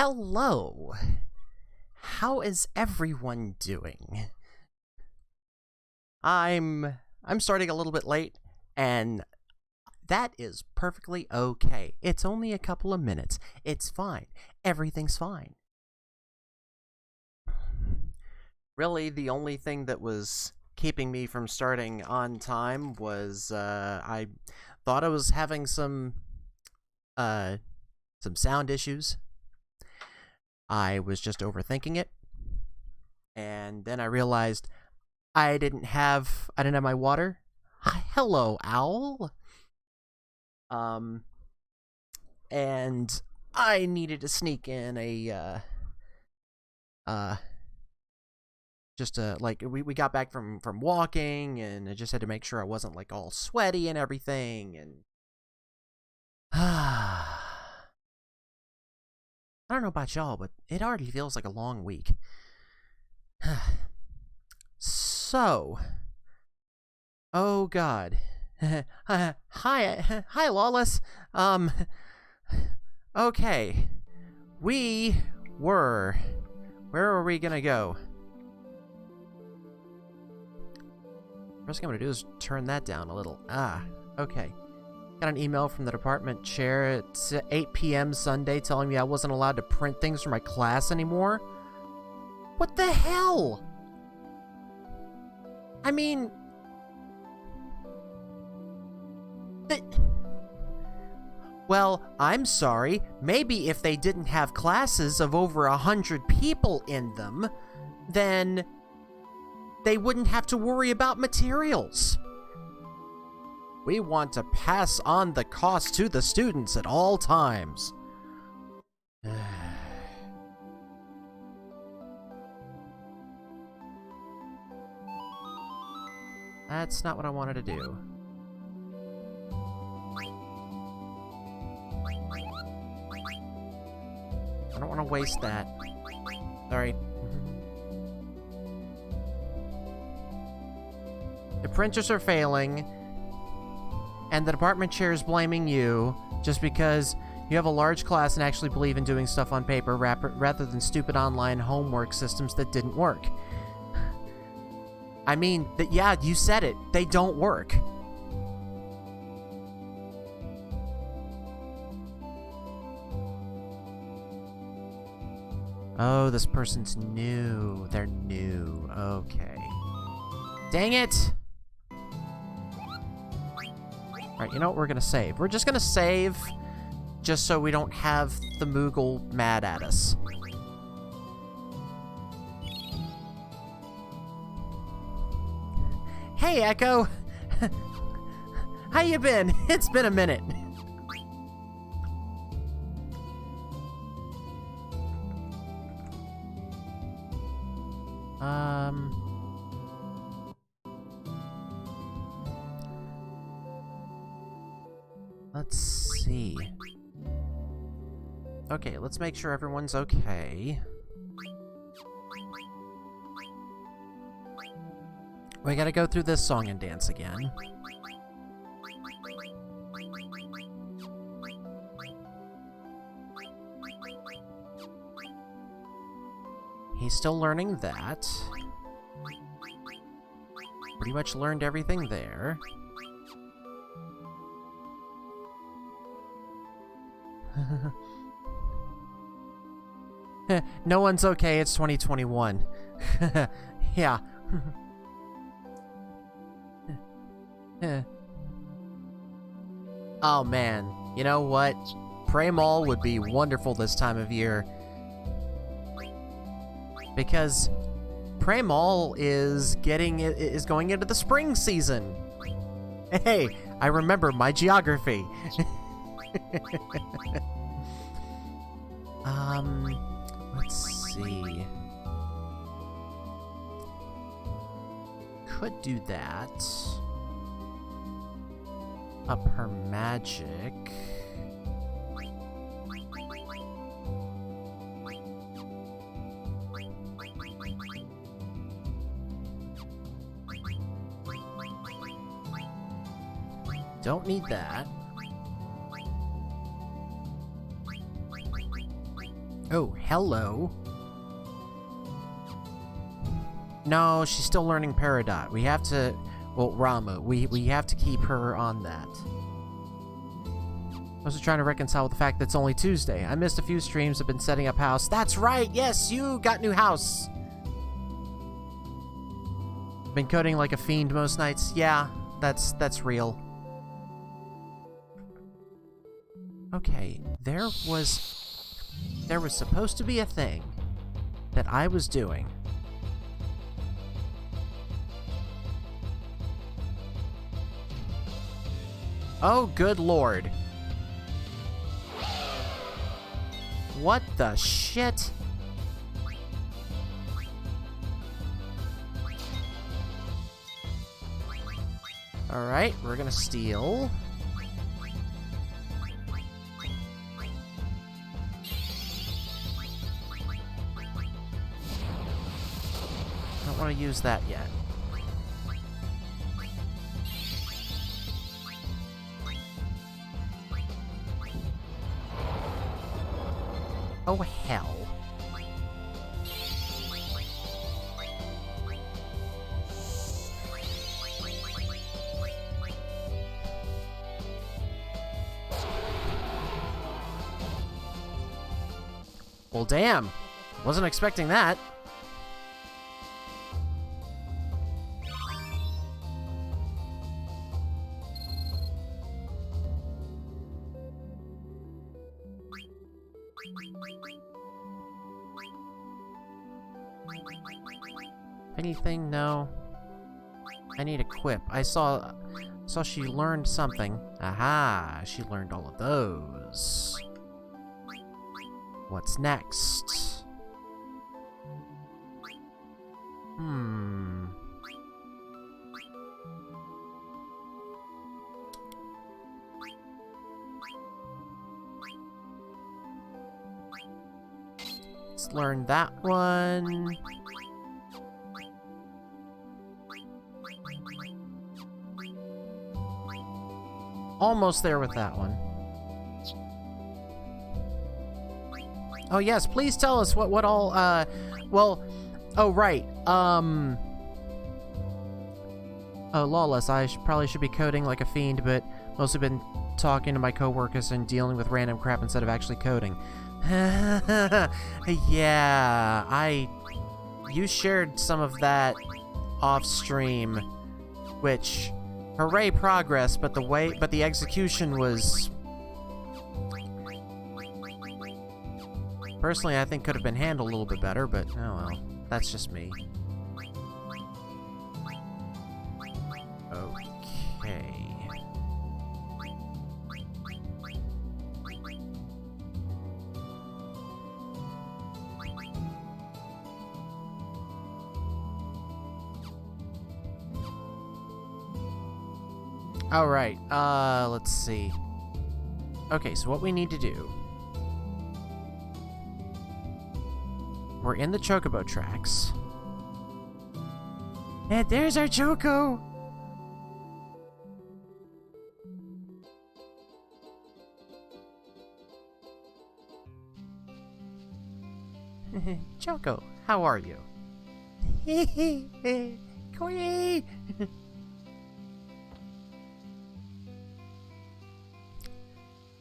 Hello. How is everyone doing? I'm starting a little bit late, and that is perfectly okay. It's only a couple of minutes. It's fine. Everything's fine. Really, the only thing that was keeping me from starting on time was I thought I was having some sound issues. I was just overthinking it, and then I realized I didn't have my water. Hello, owl. And I needed to sneak in a just like we got back from walking, and I just had to make sure I wasn't like all sweaty and everything, and I don't know about y'all, but it already feels like a long week. So, oh god. Hi, Lawless. Okay. Where are we gonna go? First thing I'm gonna do is turn that down a little. Okay. Got an email from the department chair at 8 p.m. Sunday telling me I wasn't allowed to print things for my class anymore. What the hell? I mean... Well, I'm sorry. Maybe if they didn't have classes of over 100 people in them, then they wouldn't have to worry about materials. We want to pass on the cost to the students at all times. That's not what I wanted to do. I don't want to waste that. Sorry. The printers are failing, and the department chair is blaming you just because you have a large class and actually believe in doing stuff on paper rather than stupid online homework systems that didn't work. I mean, yeah, you said it. They don't work. Oh, this person's new. They're new. Okay. Dang it! Alright, you know what? We're gonna save. We're just gonna save just so we don't have the Moogle mad at us. Hey, Echo! How you been? It's been a minute. Let's see. Okay, let's make sure everyone's okay. We gotta go through this song and dance again. He's still learning that. Pretty much learned everything there. No one's okay, it's 2021. Yeah. Oh man, you know what? Pray Mall would be wonderful this time of year. Because Pray Mall is going into the spring season. Hey, I remember my geography. Let's see. Could do that. Up her magic. Don't need that. Oh, hello. No, she's still learning Peridot. We have to... Well, Ramuh. We have to keep her on that. I was trying to reconcile with the fact that it's only Tuesday. I missed a few streams. I've been setting up house. That's right! Yes, you got new house! Been coding like a fiend most nights. Yeah, that's real. Okay, there was supposed to be a thing that I was doing. Oh, good lord. What the shit? Alright, we're gonna steal. I don't want to use that yet. Oh, hell. Well, damn. Wasn't expecting that. Anything? No. I need equip. I saw she learned something. Aha! She learned all of those. What's next? Let's learn that one. Almost there with that one. Oh yes, please tell us what all, well, oh right, oh lawless, I probably should be coding like a fiend, but mostly been talking to my coworkers and dealing with random crap instead of actually coding. Yeah, you shared some of that off stream, which, hooray progress, but the execution was... Personally, I think could have been handled a little bit better, but oh well. That's just me. Okay. Alright, let's see. Okay, so what we need to do... We're in the Chocobo tracks. And there's our Choco! Choco, how are you? Koi!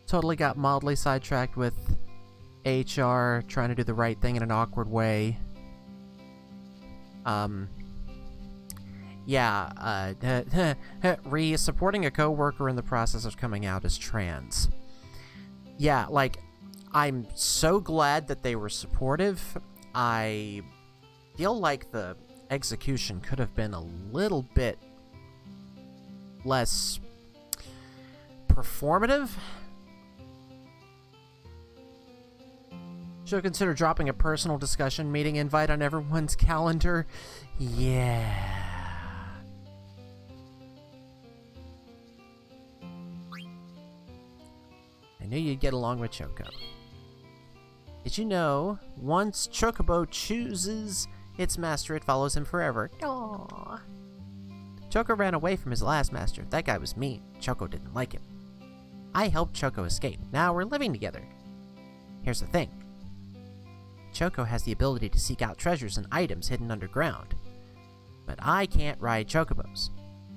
Totally got mildly sidetracked with HR trying to do the right thing in an awkward way. Supporting a coworker in the process of coming out as trans. Yeah, like, I'm so glad that they were supportive. I feel like the execution could have been a little bit less performative. Should consider dropping a personal discussion meeting invite on everyone's calendar. Yeah. I knew you'd get along with Choco. Did you know, once Chocobo chooses its master, it follows him forever? Aww. Choco ran away from his last master. That guy was mean. Choco didn't like him. I helped Choco escape. Now we're living together. Here's the thing. Choco has the ability to seek out treasures and items hidden underground. But I can't ride chocobos.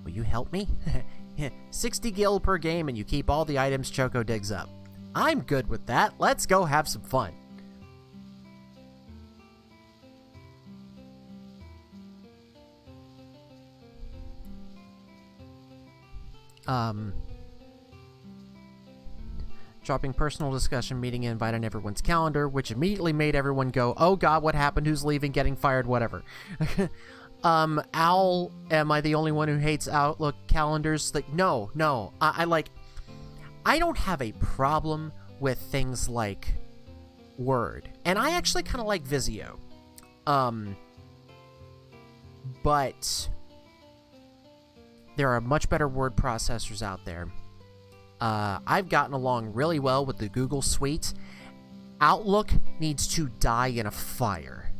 Will you help me? 60 gil per game and you keep all the items Choco digs up. I'm good with that. Let's go have some fun. Dropping personal discussion meeting invite on everyone's calendar, which immediately made everyone go, oh god, what happened? Who's leaving? Getting fired? Whatever. Al, am I the only one who hates Outlook calendars? Like, no. I don't have a problem with things like Word. And I actually kind of like Visio. But there are much better word processors out there. I've gotten along really well with the Google Suite. Outlook needs to die in a fire.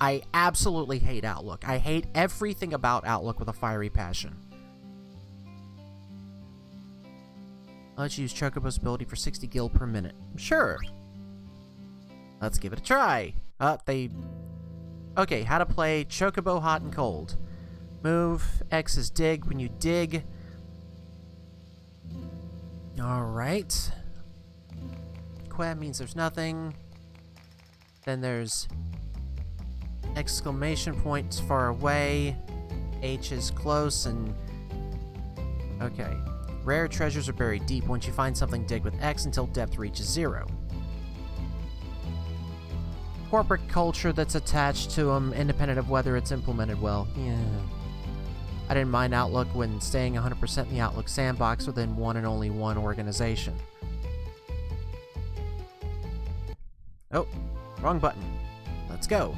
I absolutely hate Outlook. I hate everything about Outlook with a fiery passion. Let's use Chocobo's ability for 60 gil per minute. Sure. Let's give it a try. Okay, how to play Chocobo Hot and Cold. Move. X is dig when you dig. Alright. Quab means there's nothing. Then there's exclamation points far away. H is close and... Okay. Rare treasures are buried deep. Once you find something, dig with X until depth reaches 0. Corporate culture that's attached to them, independent of whether it's implemented well. Yeah. I didn't mind Outlook when staying 100% in the Outlook sandbox within one and only one organization. Oh, wrong button. Let's go.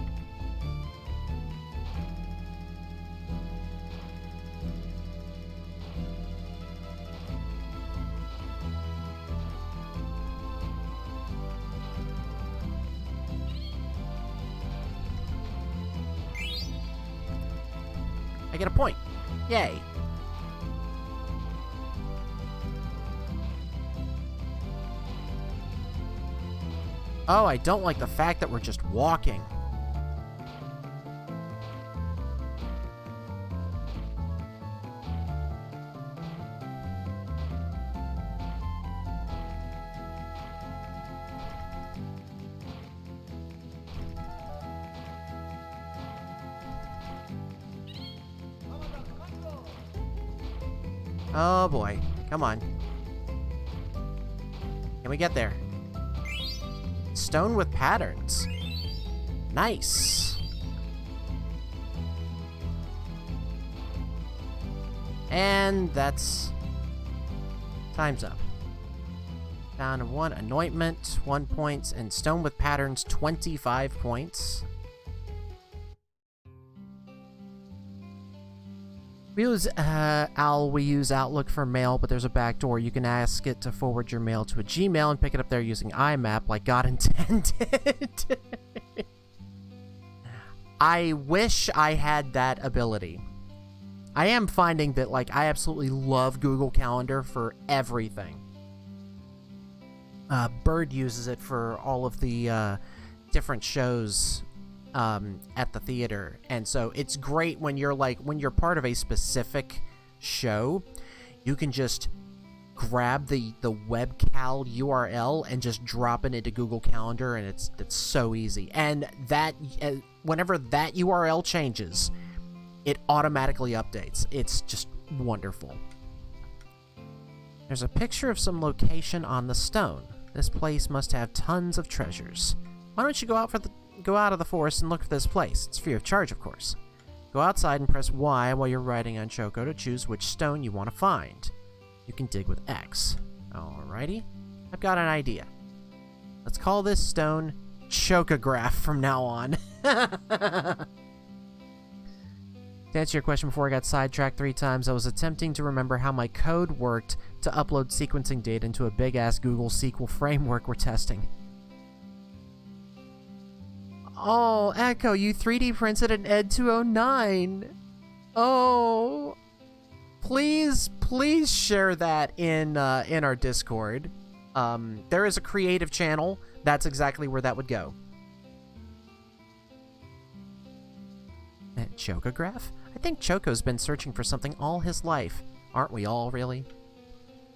I get a point. Yay. Oh, I don't like the fact that we're just walking. Oh boy. Come on. Can we get there? Stone with patterns. Nice. And that's... time's up. Down to 1 anointment, 1 point, and stone with patterns, 25 points. We use Outlook for mail, but there's a backdoor. You can ask it to forward your mail to a Gmail and pick it up there using IMAP like God intended. I wish I had that ability. I am finding that, like, I absolutely love Google Calendar for everything. Bird uses it for all of the different shows at the theater, and so it's great when you're part of a specific show. You can just grab the webcal URL and just drop it into Google Calendar, and it's so easy. And that whenever that URL changes, it automatically updates. It's just wonderful. There's a picture of some location on the stone. This place must have tons of treasures. Why don't you go out of the forest and look for this place? It's free of charge, of course. Go outside and press Y while you're riding on Choco to choose which stone you want to find. You can dig with X. Alrighty. I've got an idea. Let's call this stone Chocograph from now on. To answer your question before I got sidetracked 3 times, I was attempting to remember how my code worked to upload sequencing data into a big-ass Google SQL framework we're testing. Oh, Echo, you 3D printed an Ed 209. Oh, please share that in our Discord. There is a creative channel. That's exactly where that would go. Chocograph? I think Choco's been searching for something all his life. Aren't we all, really?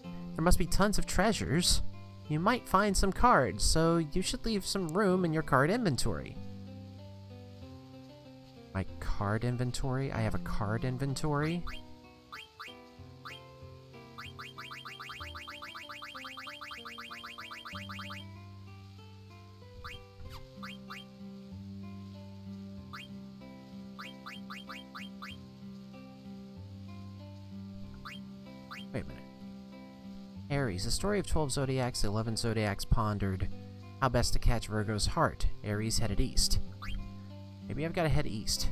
There must be tons of treasures. You might find some cards, so you should leave some room in your card inventory. My card inventory? I have a card inventory? Wait a minute. Aries, the story of 12 zodiacs, 11 zodiacs pondered. How best to catch Virgo's heart. Aries headed east. Maybe I've got to head east.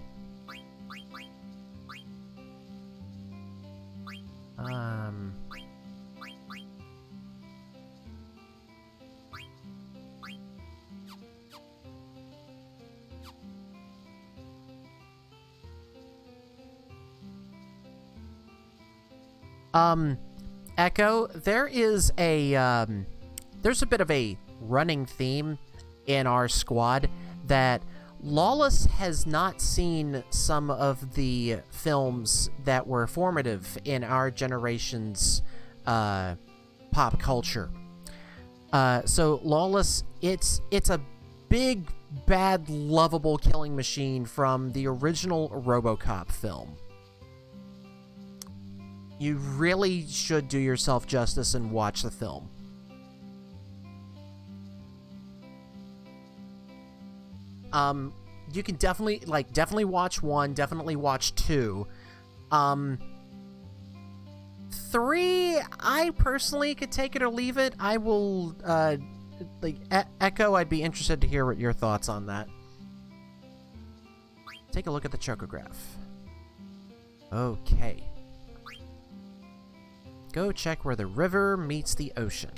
Echo, there is a, there's a bit of a running theme in our squad that Lawless has not seen some of the films that were formative in our generation's pop culture. So Lawless, it's a big, bad, lovable killing machine from the original RoboCop film. You really should do yourself justice and watch the film. You can definitely watch 1, definitely watch 2. 3, I personally could take it or leave it. I will, Echo, I'd be interested to hear what your thoughts on that. Take a look at the chocograph. Okay. Go check where the river meets the ocean.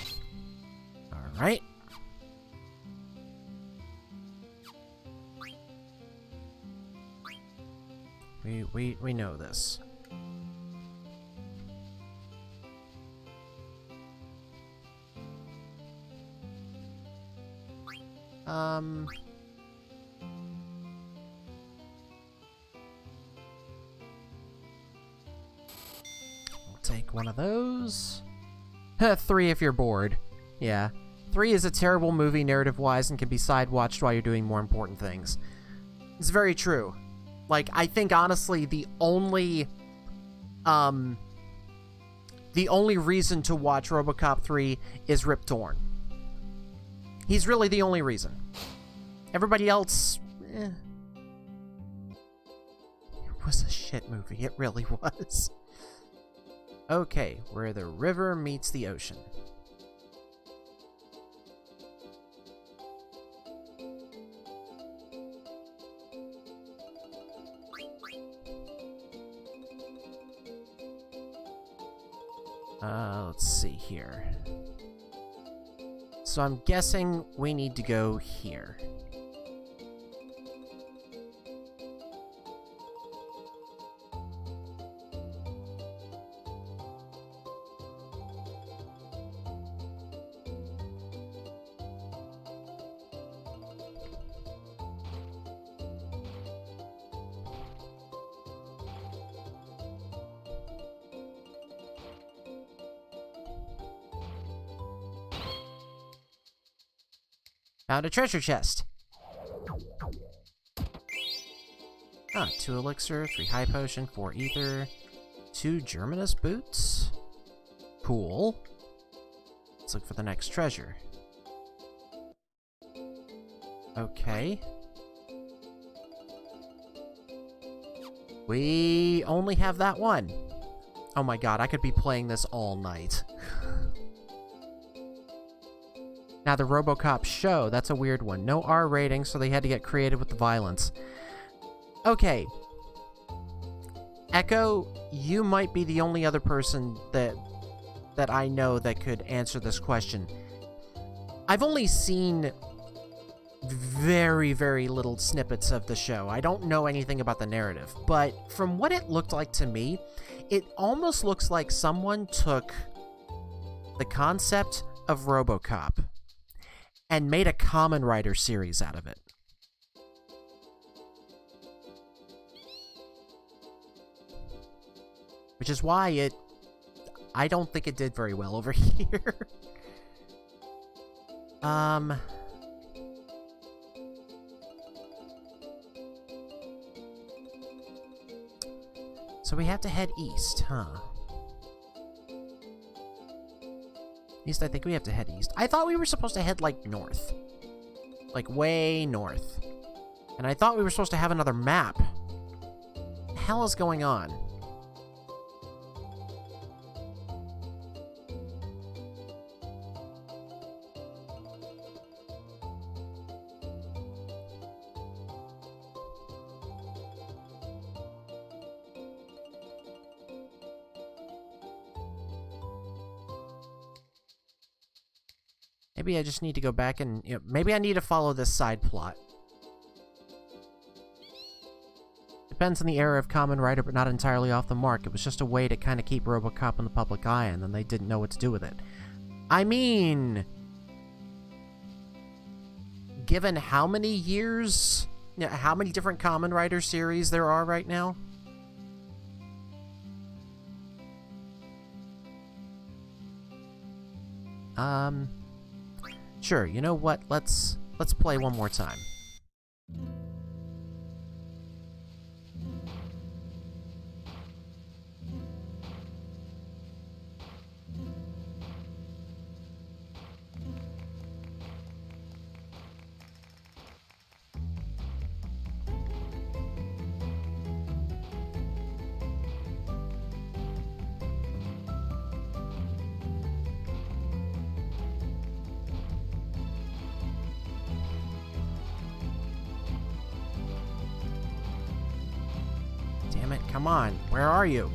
Alright. We know this. Take one of those. 3 if you're bored. Yeah. 3 is a terrible movie narrative-wise and can be side-watched while you're doing more important things. It's very true. Like, I think, honestly, the only reason to watch RoboCop 3 is Rip Torn. He's really the only reason. Everybody else, It was a shit movie. It really was. Okay, where the river meets the ocean. Let's see here. So I'm guessing we need to go here. Found a treasure chest. 2 elixir, 3 high potion, 4 ether, 2 Germanus boots. Cool. Let's look for the next treasure. Okay. We only have that one. Oh my god, I could be playing this all night. Now, the RoboCop show, that's a weird one. No R rating, so they had to get creative with the violence. Okay. Echo, you might be the only other person that I know that could answer this question. I've only seen very, very little snippets of the show. I don't know anything about the narrative, but from what it looked like to me, it almost looks like someone took the concept of RoboCop and made a Kamen Rider series out of it. Which is why I don't think it did very well over here. So we have to head east, huh? East, I think we have to head east. I thought we were supposed to head, like, north. Like, way north. And I thought we were supposed to have another map. What the hell is going on? Maybe I just need to go back and, maybe I need to follow this side plot. Depends on the era of Kamen Rider, but not entirely off the mark. It was just a way to kind of keep RoboCop in the public eye, and then they didn't know what to do with it. I mean, given how many years, how many different Kamen Rider series there are right now? Sure, you know what? Let's play one more time. Damn it, come on. Where are you?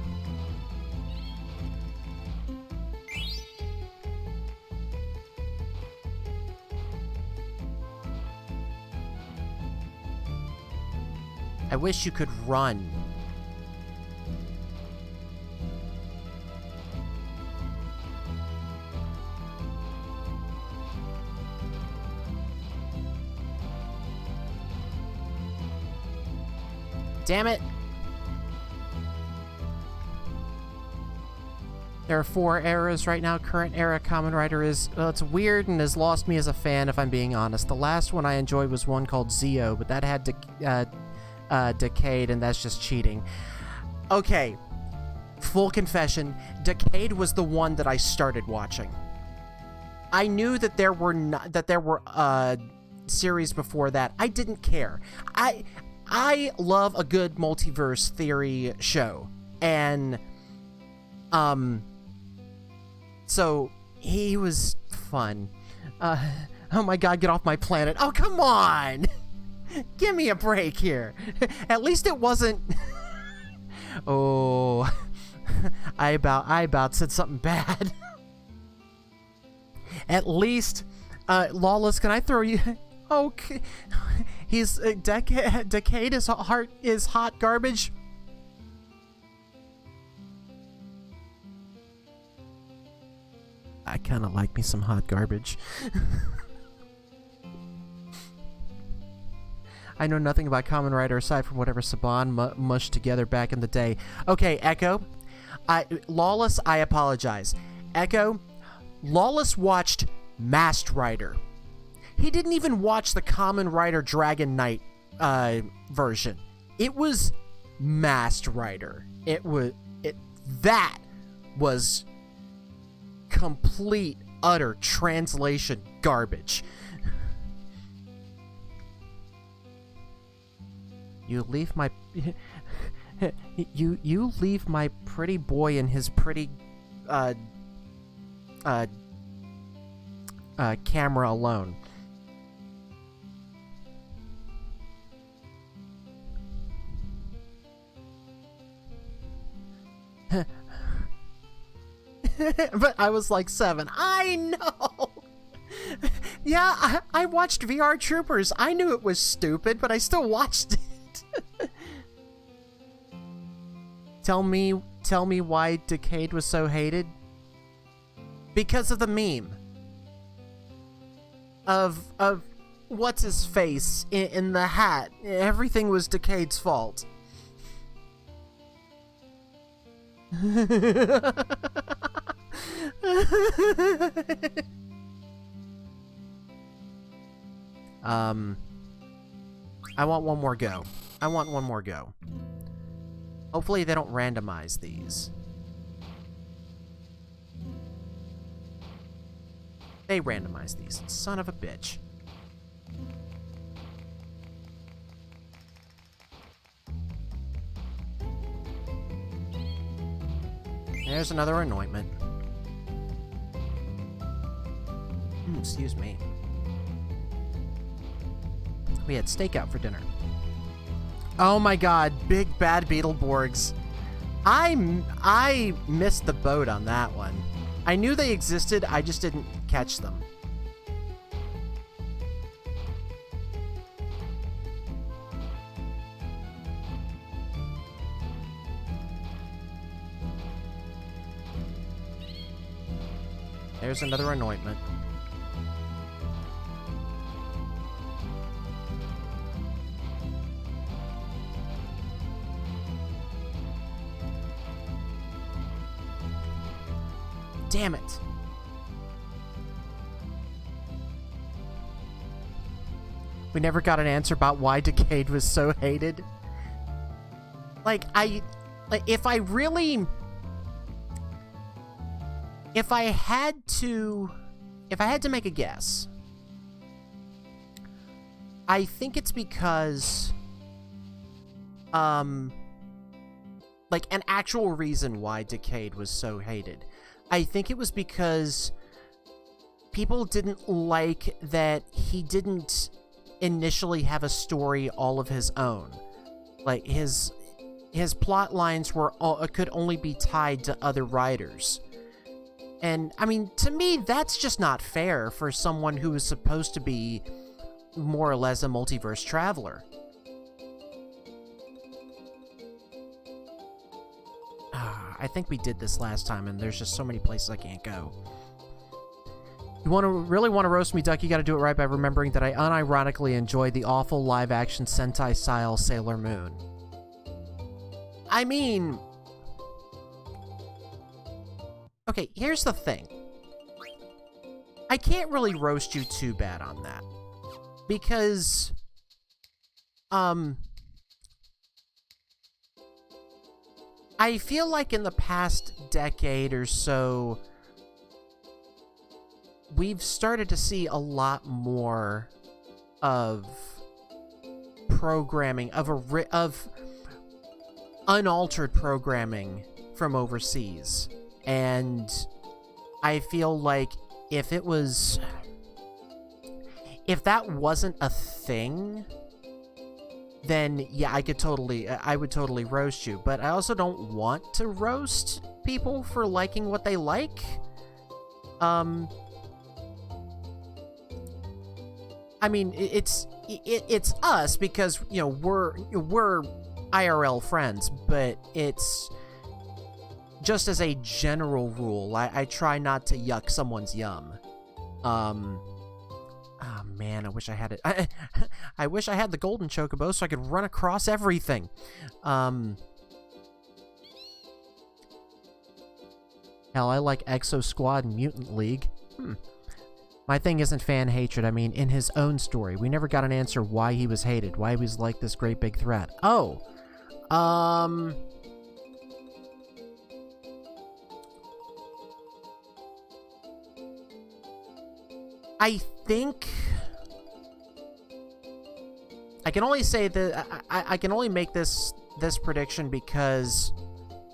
I wish you could run. Damn it. There are 4 eras right now. Current era Kamen Rider is, well, it's weird and has lost me as a fan, if I'm being honest. The last one I enjoyed was one called Zeo, but that had Decade, and that's just cheating. Okay, full confession, Decade was the one that I started watching. I knew that there were series before that. I didn't care. I love a good multiverse theory show, and so he was fun. Oh my god, get off my planet. Oh, come on! Give me a break here. At least it wasn't... Oh, I about said something bad. At least, Lawless, can I throw you... Okay. He's... Decade is hot garbage. I kind of like me some hot garbage. I know nothing about Kamen Rider aside from whatever Saban mushed together back in the day. Okay, Echo. Lawless, I apologize. Echo, Lawless watched Masked Rider. He didn't even watch the Kamen Rider Dragon Knight version. It was Masked Rider. That was complete, utter translation garbage. You leave my... you leave my pretty boy and his pretty... camera alone. But I was like 7. I know! Yeah, I watched VR Troopers. I knew it was stupid, but I still watched it. Tell me why Decade was so hated? Because of the meme. of what's his face in the hat. Everything was Decade's fault. I want one more go. I want one more go. Hopefully they don't randomize these. They randomize these. Son of a bitch. There's another anointment. Excuse me. We had steak out for dinner. Oh my god, big bad Beetleborgs. I missed the boat on that one. I knew they existed, I just didn't catch them. There's another anointment. Damn it. We never got an answer about why Decade was so hated. Like, if I had to make a guess, I think it's because, like, an actual reason why Decade was so hated. I think it was because people didn't like that he didn't initially have a story all of his own. Like, his plot lines could only be tied to other writers. And, I mean, to me, that's just not fair for someone who is supposed to be more or less a multiverse traveler. I think we did this last time, and there's just so many places I can't go. You really want to roast me, Duck, you gotta do it right by remembering that I unironically enjoy the awful live-action Sentai-style Sailor Moon. I mean... Okay, here's the thing. I can't really roast you too bad on that. Because... I feel like in the past decade or so, we've started to see a lot more of programming, of unaltered programming from overseas. And I feel like if that wasn't a thing, then yeah, I would totally roast you. But I also don't want to roast people for liking what they like. I mean, it's us because, you know, we're IRL friends, but it's just as a general rule, I try not to yuck someone's yum. Oh man, I wish I had it. I wish I had the golden chocobo so I could run across everything. Hell, I like Exo Squad and Mutant League. My thing isn't fan hatred, I mean, in his own story. We never got an answer why he was hated, why he was like this great big threat. Oh, I think I can only say that I can only make this prediction because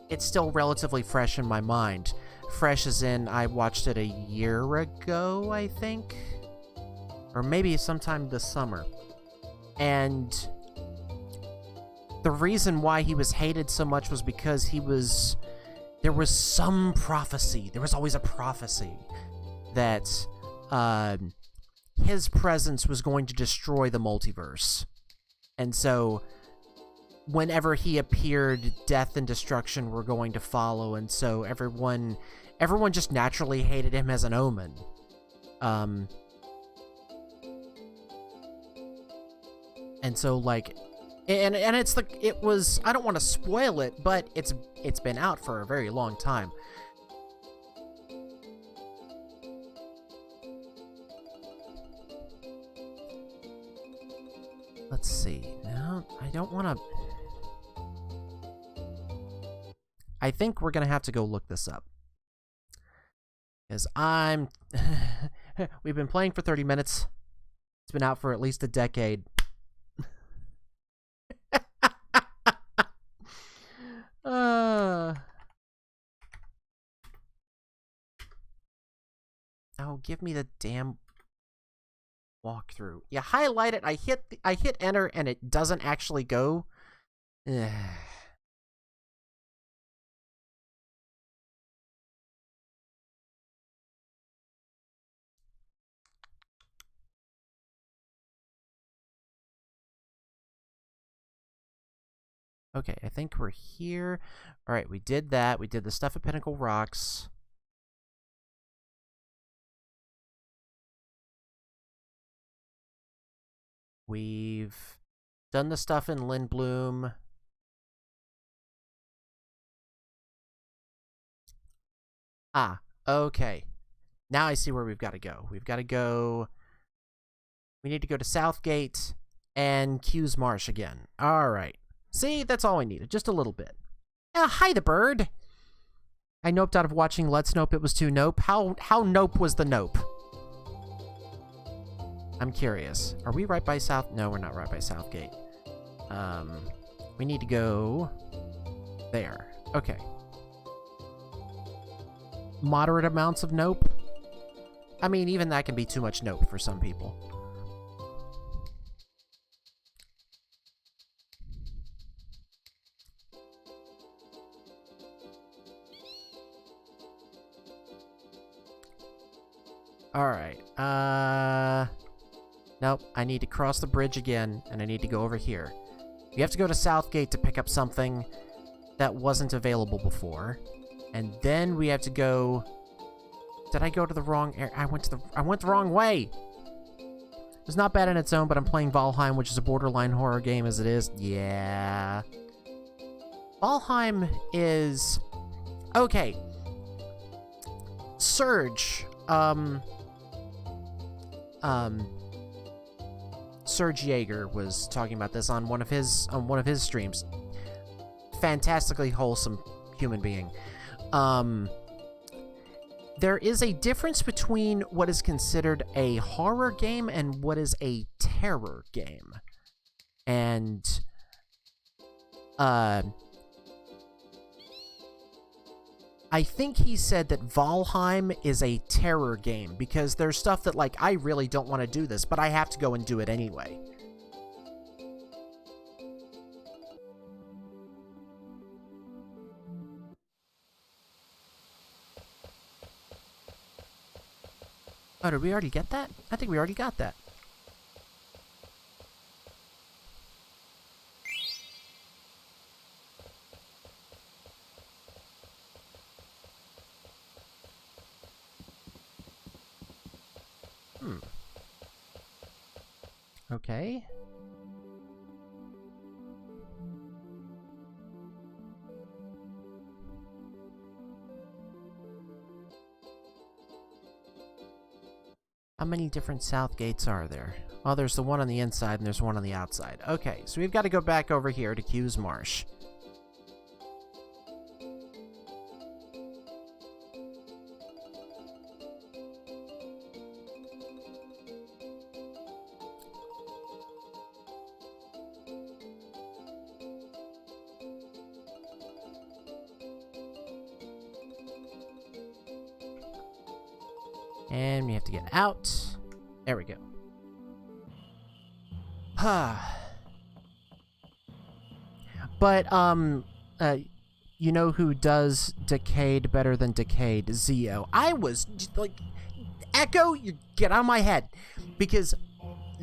it's still relatively fresh in my mind. Fresh as in I watched it a year ago, I think, or maybe sometime this summer. And the reason why he was hated so much was because there was some prophecy. There was always a prophecy that his presence was going to destroy the multiverse. And so whenever he appeared, death and destruction were going to follow, and so everyone just naturally hated him as an omen. And so, like, and it's the, it was, I don't want to spoil it, but it's been out for a very long time. Let's see. No, I don't want to. I think we're going to have to go look this up. Because we've been playing for 30 minutes. It's been out for at least a decade. Oh, give me the damn walkthrough. You highlight it, I hit enter, and it doesn't actually go. Okay, I think we're here. All right, we did that. We did the stuff at Pinnacle Rocks. We've done the stuff in Lindblum. Ah, okay. Now I see where we've got to go. We've got to go... We need to go to Southgate and Q's Marsh again. All right. See, that's all I needed. Just a little bit. Hi, the bird. I noped out of watching Let's Nope. It was too nope. How nope was the nope? I'm curious. Are we right by South? No, we're not right by Southgate. We need to go there. Okay. Moderate amounts of nope. I mean, even that can be too much nope for some people. Alright, nope, I need to cross the bridge again, and I need to go over here. You have to go to Southgate to pick up something that wasn't available before. And then we have to go... Did I go to the wrong area? I went the wrong way! It's not bad in its own, but I'm playing Valheim, which is a borderline horror game as it is. Yeah. Valheim is... Okay. Surge. Serge Yeager was talking about this on one of his streams. Fantastically wholesome human being. There is a difference between what is considered a horror game and what is a terror game. And I think he said that Valheim is a terror game because there's stuff that, like, I really don't want to do this, but I have to go and do it anyway. Oh, did we already get that? I think we already got that. Okay. How many different south gates are there? Oh, there's the one on the inside and there's one on the outside. Okay, so we've got to go back over here to Q's Marsh. And we have to get out. There we go. But, you know who does Decade better than Decade? Zio. I was, like, Echo, you get out of my head. Because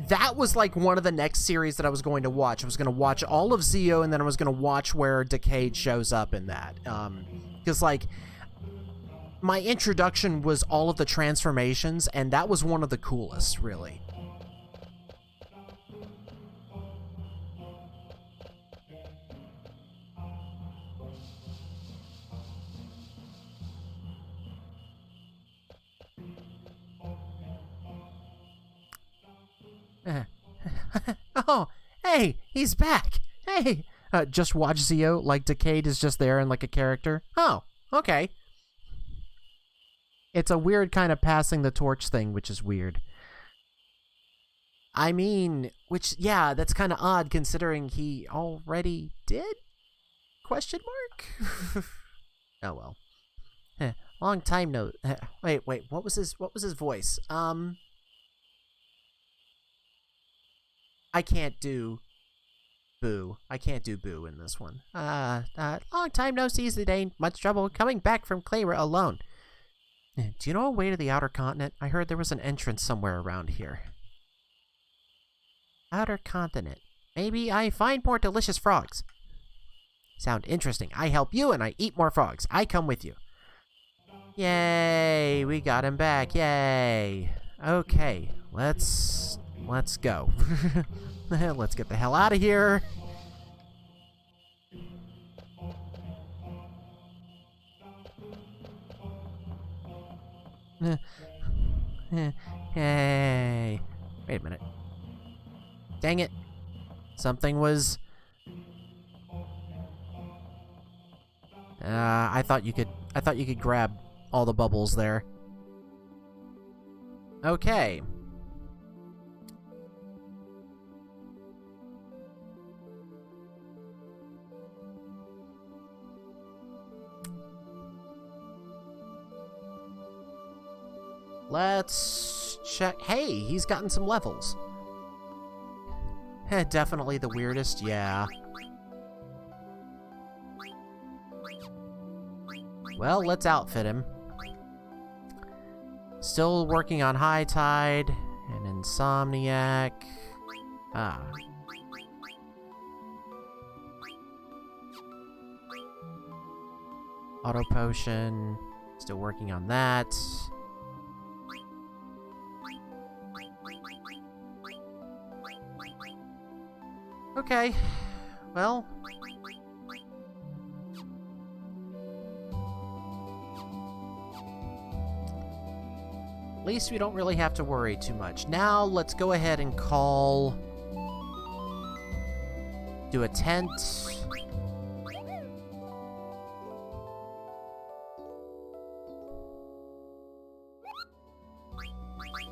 that was, like, one of the next series that I was going to watch. I was going to watch all of Zio, and then I was going to watch where Decade shows up in that. Because, like... My introduction was all of the transformations, and that was one of the coolest, really. Oh, hey, he's back. Hey. Just watch Zio, like Decade is just there and like a character. Oh, okay. It's a weird kind of passing the torch thing, which is weird. I mean, yeah, that's kind of odd considering he already did? Question mark? Oh well. Long time no. Wait. What was his voice? I can't do Boo. I can't do Boo in this one. Long time no see, Zidane. Much trouble coming back from Clayra alone. Do you know a way to the outer continent? I heard there was an entrance somewhere around here. Outer continent. Maybe I find more delicious frogs. Sound interesting. I help you and I eat more frogs. I come with you. Yay, we got him back. Yay. Okay, let's go. Let's get the hell out of here. Hey. Wait a minute. Dang it. Something was... I thought you could grab all the bubbles there. Okay. Let's check. Hey, he's gotten some levels. Definitely the weirdest, yeah. Well, let's outfit him. Still working on High Tide and Insomniac. Auto Potion. Still working on that. Okay. Well... at least we don't really have to worry too much. Now, let's go ahead and call... do a tent.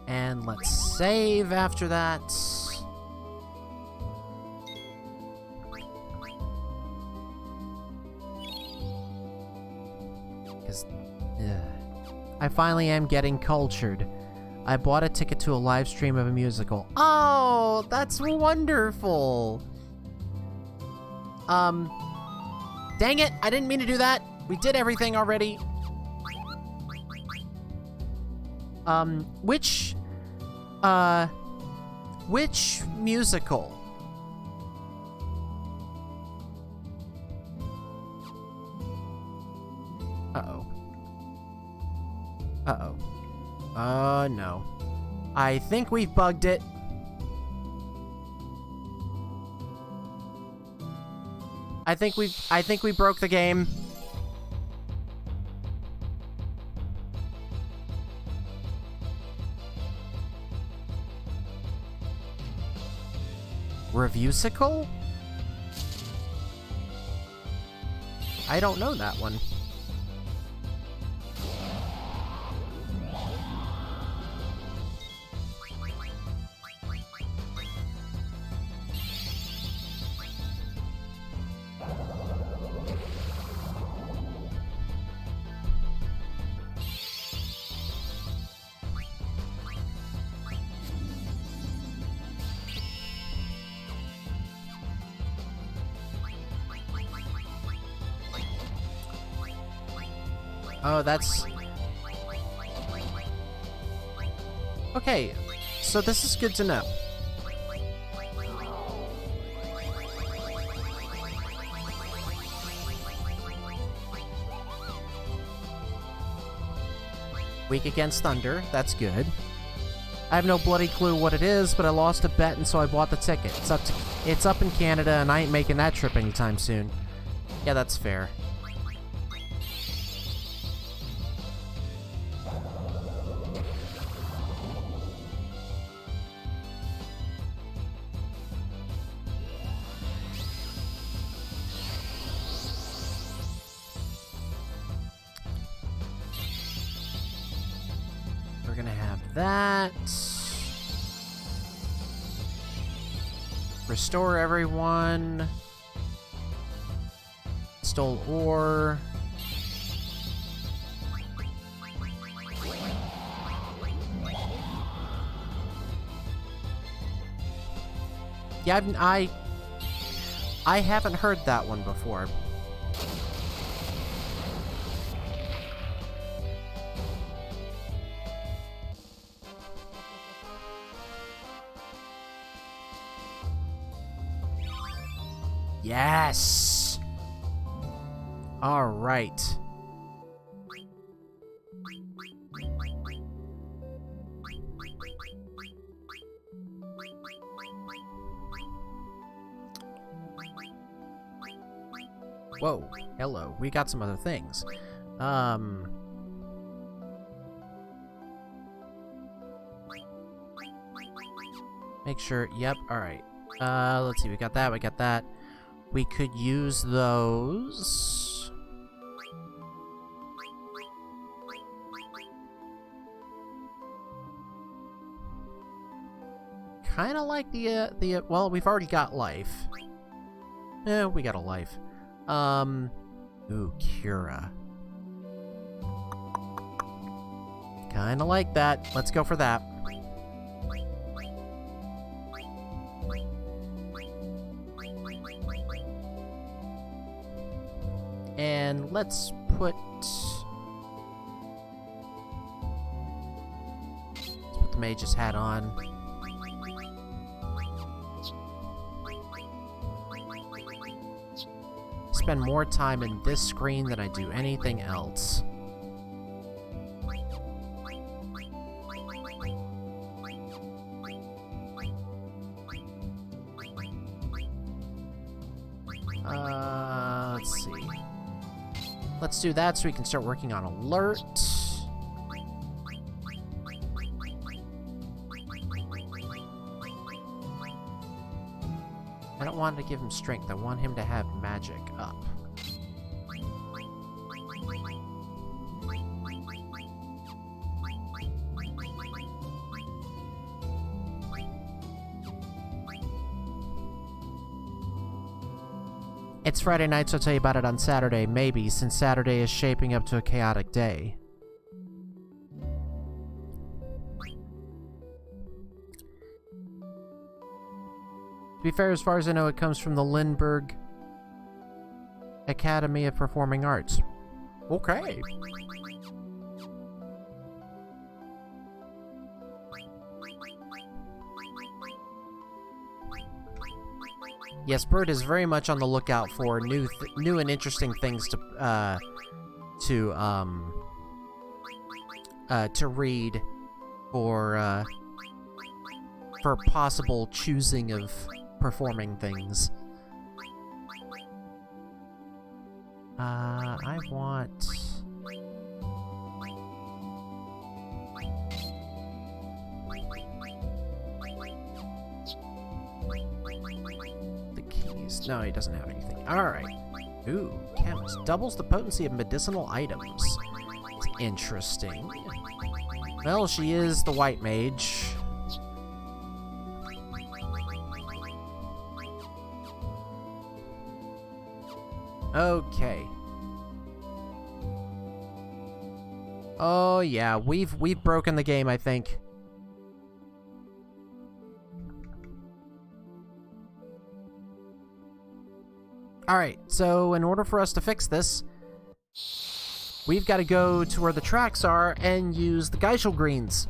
And let's save after that. Because... I finally am getting cultured. I bought a ticket to a live stream of a musical. Oh, that's wonderful. Dang it, I didn't mean to do that. We did everything already. Which musical? Uh-oh. Uh-oh. No. I think we've bugged it. I think we broke the game. Revusical? I don't know that one. Oh, that's... okay, so this is good to know. Weak against thunder, that's good. I have no bloody clue what it is, but I lost a bet and so I bought the ticket. It's up in Canada and I ain't making that trip anytime soon. Yeah, that's fair. that. Restore everyone. Stole ore. Yeah, I haven't heard that one before. Yes! All right. Whoa, hello. We got some other things. Make sure, yep, alright. Let's see, we got that. We could use those. Kinda like well, we've already got life. Yeah, we got a life. Ooh, Cura. Kinda like that. Let's go for that. And let's put the mage's hat on. Spend more time in this screen than I do anything else. Let's see. Let's do that so we can start working on alert. I don't want to give him strength. I want him to have magic up. It's Friday night, so I'll tell you about it on Saturday, maybe, since Saturday is shaping up to a chaotic day. To be fair, as far as I know, it comes from the Lindbergh Academy of Performing Arts. Okay. Yes, Bird is very much on the lookout for new and interesting things to read for possible choosing of performing things. I want... No, he doesn't have anything. Alright. Ooh, chemist. Doubles the potency of medicinal items. It's interesting. Well, she is the white mage. Okay. Oh yeah, we've broken the game, I think. Alright, so in order for us to fix this, we've got to go to where the tracks are and use the Geishel greens.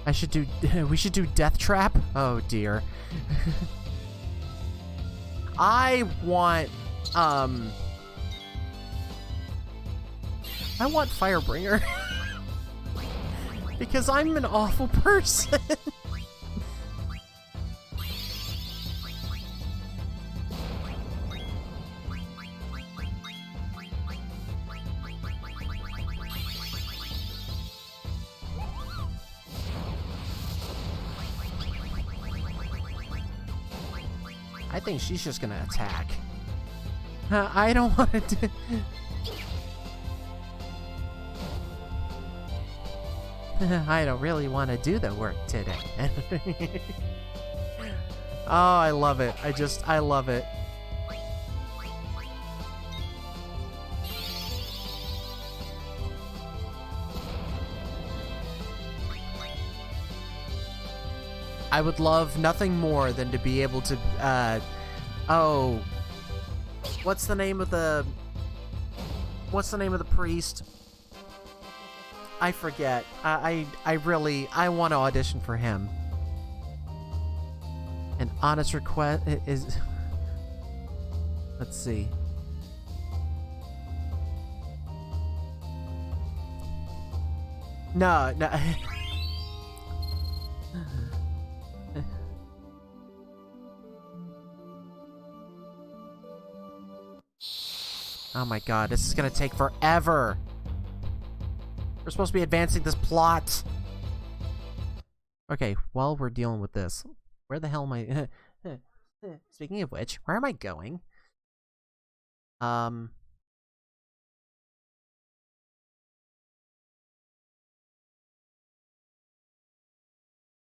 We should do Death Trap? Oh dear. I want Firebringer. Because I'm an awful person. I think she's just gonna attack. I don't want to do... I don't really want to do the work today. Oh, I love it. I love it. I would love nothing more than to be able to, oh, what's the name of the priest? I forget. I want to audition for him. An honest request is, let's see. No. Oh my god, this is gonna take forever. We're supposed to be advancing this plot. Okay, while we're dealing with this, where the hell am I? Speaking of which, where am I going?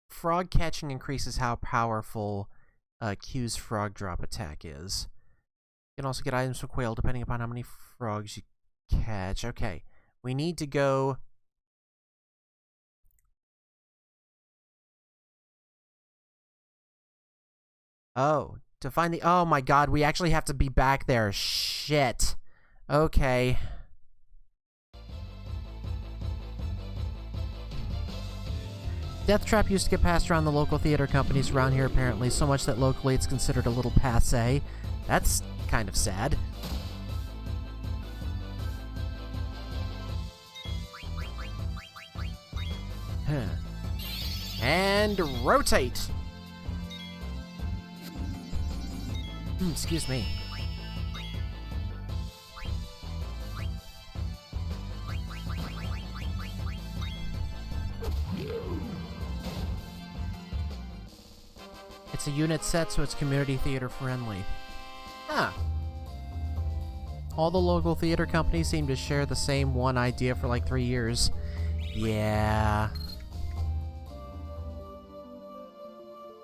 Frog catching increases how powerful Q's frog drop attack is. You can also get items from Quail depending upon how many frogs you catch. Okay, we need to go... Oh, to find the... Oh my god, we actually have to be back there. Shit. Okay. Death Trap used to get passed around the local theater companies around here apparently, so much that locally it's considered a little passé. That's kind of sad. And rotate! Excuse me. It's a unit set, so it's community theater friendly. Huh. All the local theater companies seem to share the same one idea for like 3 years. Yeah.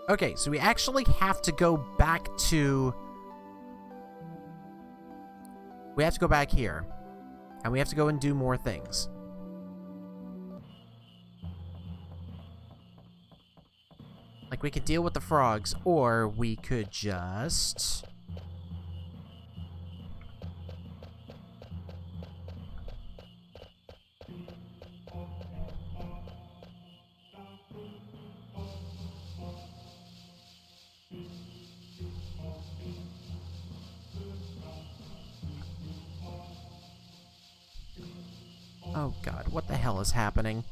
Okay, so we actually have to go back to... We have to go back here. And we have to go and do more things. Like, we could deal with the frogs, or we could just... Oh god, what the hell is happening?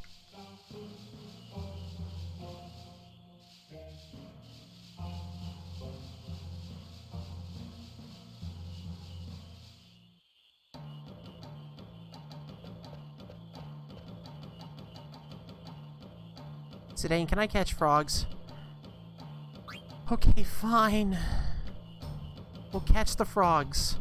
Zidane, can I catch frogs? Okay, fine. We'll catch the frogs.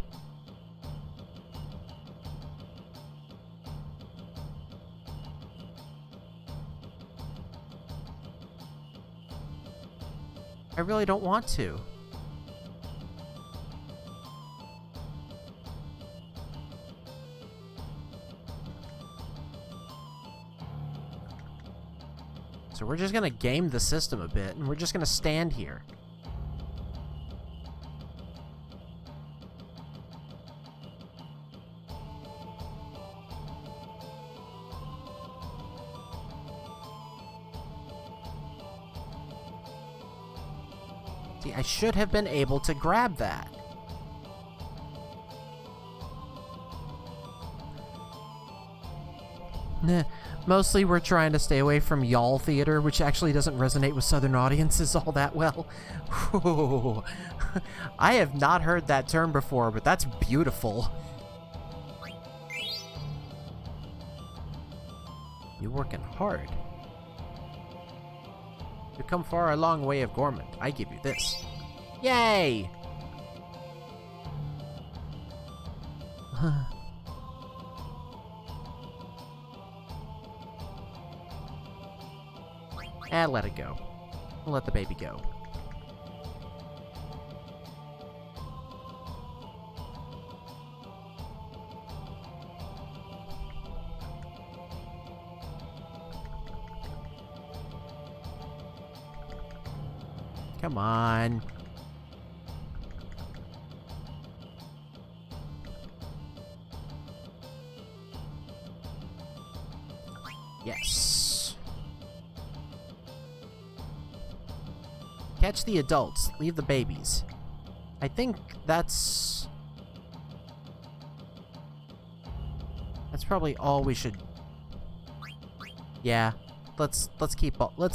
I really don't want to. So we're just gonna game the system a bit, and we're just gonna stand here. See, I should have been able to grab that. Nah. Mostly we're trying to stay away from y'all theater, which actually doesn't resonate with Southern audiences all that well. Whew. I have not heard that term before, but that's beautiful. You're working hard. You've come far a long way of Gormand. I give you this. Yay! Let it go. We'll let the baby go. Come on. Yes. Catch the adults, leave the babies. I think that's probably all we should. Yeah. Let's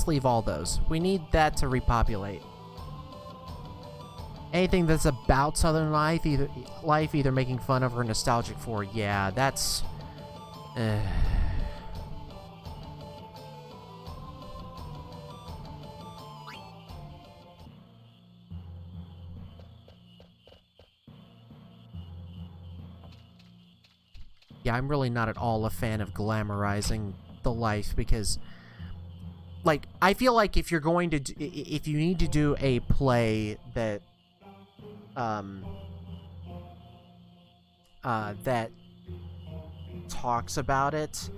leave all those. We need that to repopulate. Anything that's about Southern life, either making fun of or nostalgic for, yeah, that's... Yeah, I'm really not at all a fan of glamorizing the life, because... Like, I feel like if you're going to... if you need to do a play that... that talks about it,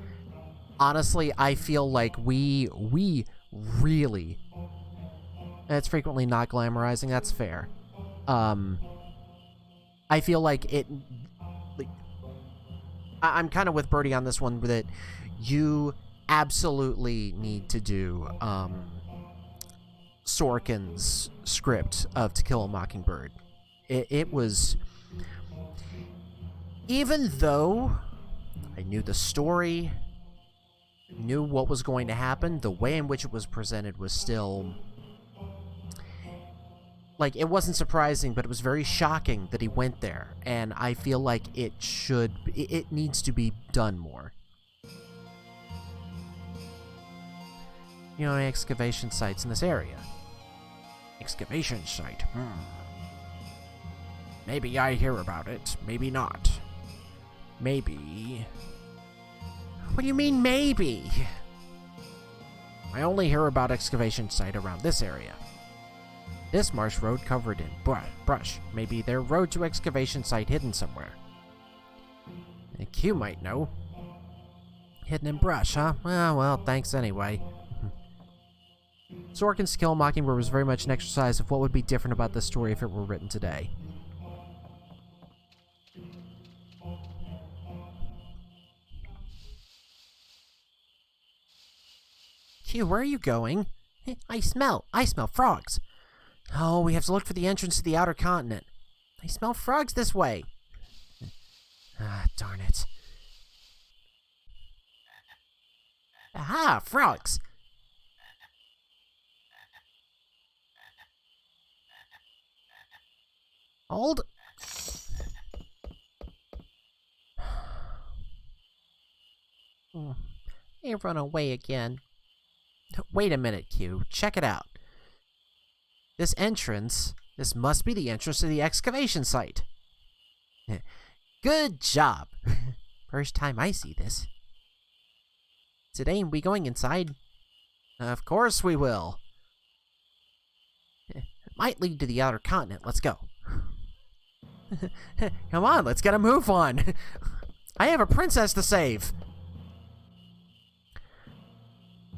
honestly, I feel like we really... It's frequently not glamorizing, that's fair. I feel like it... Like, I'm kind of with Birdie on this one, that you absolutely need to do, Sorkin's script of To Kill a Mockingbird. It was... Even though I knew the story, knew what was going to happen, the way in which it was presented was still... Like, it wasn't surprising, but it was very shocking that he went there, and I feel like it needs to be done more. You know, excavation sites in this area. Excavation site, Maybe I hear about it, maybe not. Maybe... What do you mean, maybe? I only hear about excavation site around this area. This marsh road covered in brush. Maybe their road to excavation site hidden somewhere. And Q might know. Hidden in brush, huh? Well, thanks anyway. Sorkin's To Kill a Mockingbird was very much an exercise of what would be different about this story if it were written today. Q, where are you going? I smell frogs. Oh, we have to look for the entrance to the outer continent. I smell frogs this way. Ah, darn it. Aha, frogs. Hold. They run away again. Wait a minute, Q. Check it out. This must be the entrance to the excavation site. Good job. First time I see this. Today, we going inside? Of course we will. It might lead to the outer continent. Let's go. Come on, let's get a move on. I have a princess to save.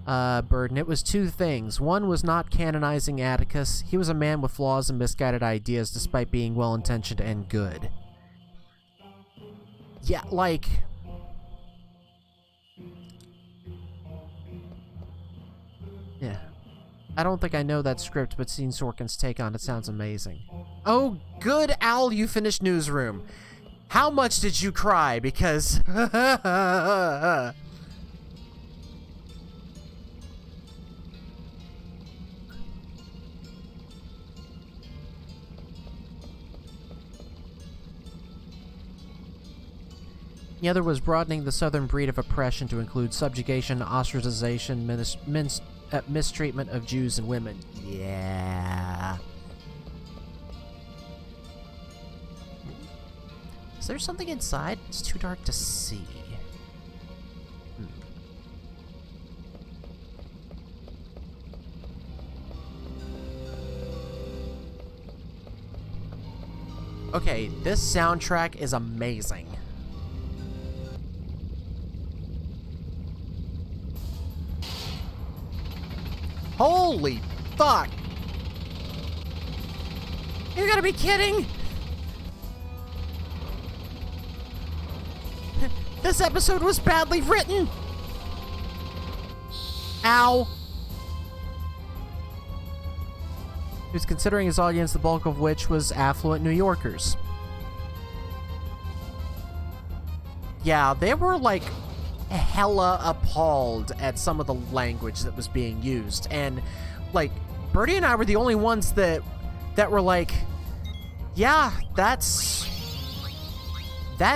Burden, it was two things. One was not canonizing Atticus. He was a man with flaws and misguided ideas despite being well-intentioned and good. Yeah, like... Yeah. I don't think I know that script, but seeing Sorkin's take on it sounds amazing. Oh, good Al, you finished Newsroom. How much did you cry? Because... The other was broadening the southern breed of oppression to include subjugation, ostracization, mistreatment of Jews and women. Yeah. Is there something inside? It's too dark to see. Okay, this soundtrack is amazing. Holy fuck! You gotta be kidding! This episode was badly written! Ow! He was considering his audience, the bulk of which was affluent New Yorkers. Yeah, they were like hella appalled at some of the language that was being used, and like Birdie and I were the only ones that were like, yeah, that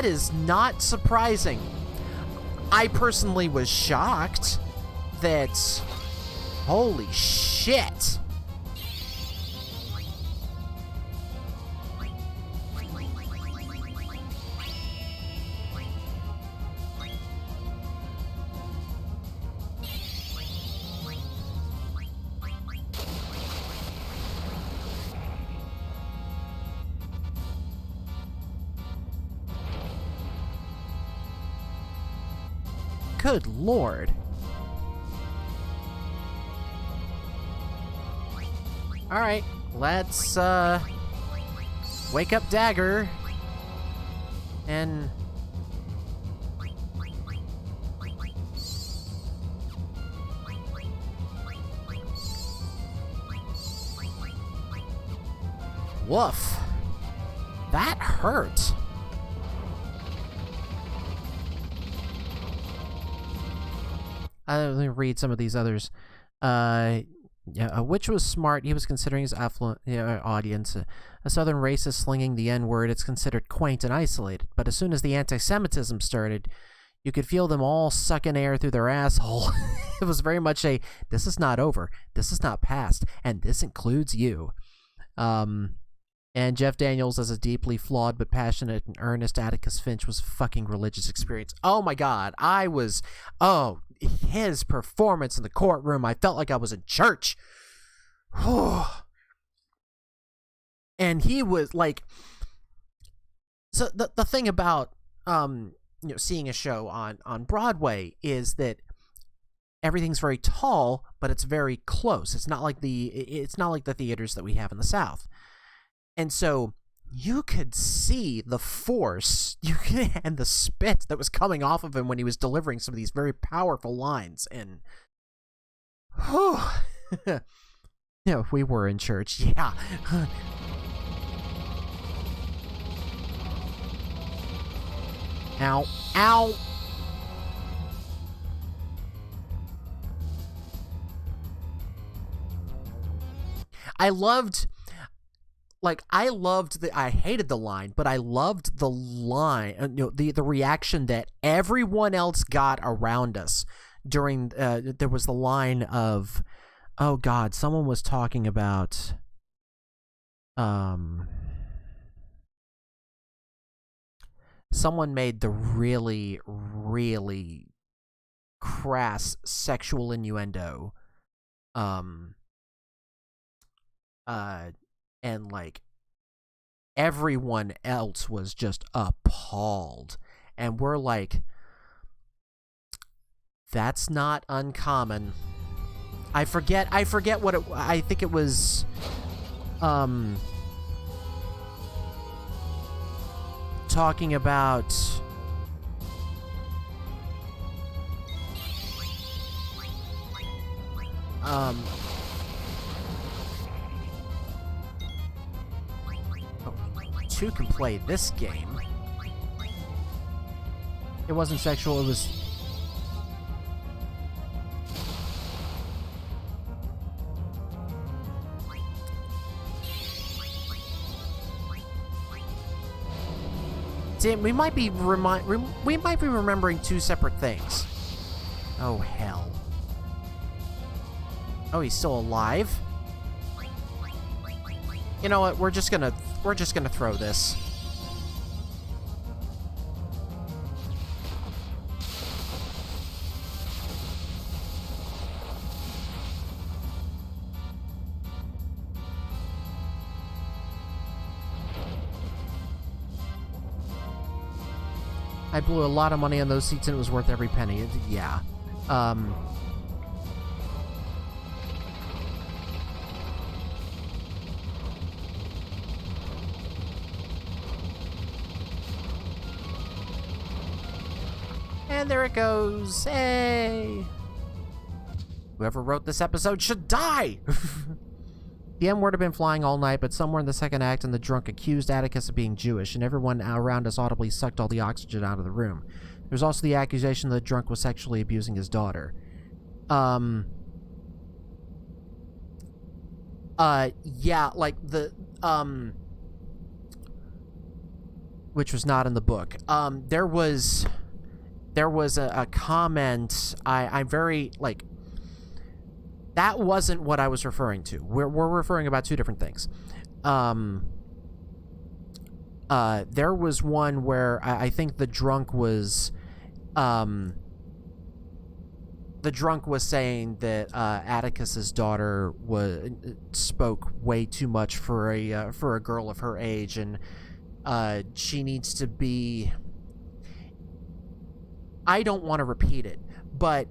is not surprising. I personally was shocked that, holy shit. Good lord. Alright, let's wake up Dagger and woof. That hurt. Let me read some of these others. Which was smart. He was considering his affluent audience. A southern racist slinging the N-word, it's considered quaint and isolated. But as soon as the anti-Semitism started, you could feel them all sucking air through their asshole. It was very much a, this is not over, this is not past, and this includes you. And Jeff Daniels as a deeply flawed but passionate and earnest Atticus Finch was a fucking religious experience. Oh my god, his performance in the courtroom, I felt like I was in church. And he was like, so the thing about seeing a show on Broadway is that everything's very tall, but it's very close. It's not like the theaters that we have in the South. And so you could see the force and the spit that was coming off of him when he was delivering some of these very powerful lines. And we were in church. Yeah. Ow. Ow. I hated the line, but I loved the line, the reaction that everyone else got around us during, there was the line of, oh god, someone was talking about, someone made the really, really crass sexual innuendo, and like everyone else was just appalled, and we're like, that's not uncommon. I forget what it, I think it was talking about two can play this game. It wasn't sexual, it was... See, we might be remembering two separate things. Oh, hell. Oh, he's still alive? You know what? We're just gonna throw this. I blew a lot of money on those seats and it was worth every penny. Yeah. And there it goes. Hey! Whoever wrote this episode should die! The M-word had been flying all night, but somewhere in the second act, and the drunk accused Atticus of being Jewish, and everyone around us audibly sucked all the oxygen out of the room. There was also the accusation that the drunk was sexually abusing his daughter. Yeah, like the, which was not in the book. There was a comment, I'm very, like, that wasn't what I was referring to. We're referring about two different things. There was one where I think the drunk was saying that Atticus's daughter spoke way too much for a girl of her age, and she needs to be. I don't want to repeat it, but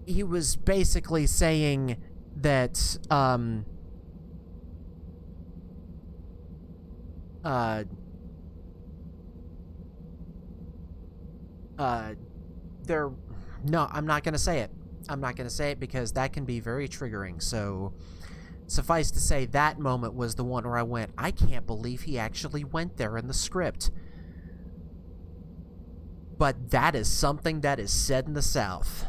he was basically saying that no, I'm not going to say it. I'm not going to say it because that can be very triggering. So suffice to say, that moment was the one where I went, I can't believe he actually went there in the script. But that is something that is said in the South.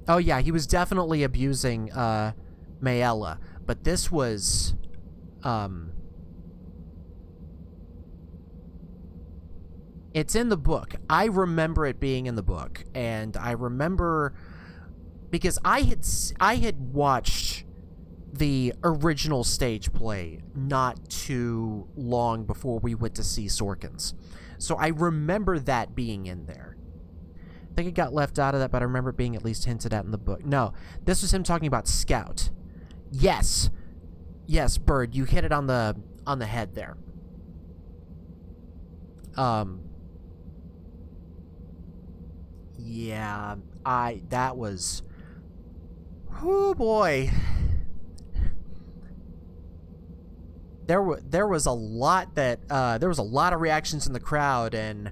Oh yeah, he was definitely abusing Mayella, but this was it's in the book. I remember it being in the book, and I remember because I had watched the original stage play not too long before we went to see Sorkin's. So I remember that being in there. I think it got left out of that, but I remember it being at least hinted at in the book. No, this was him talking about Scout. Yes. Yes, Bird, you hit it on the head there. Yeah, that was, oh boy. There was a lot that there was a lot of reactions in the crowd, and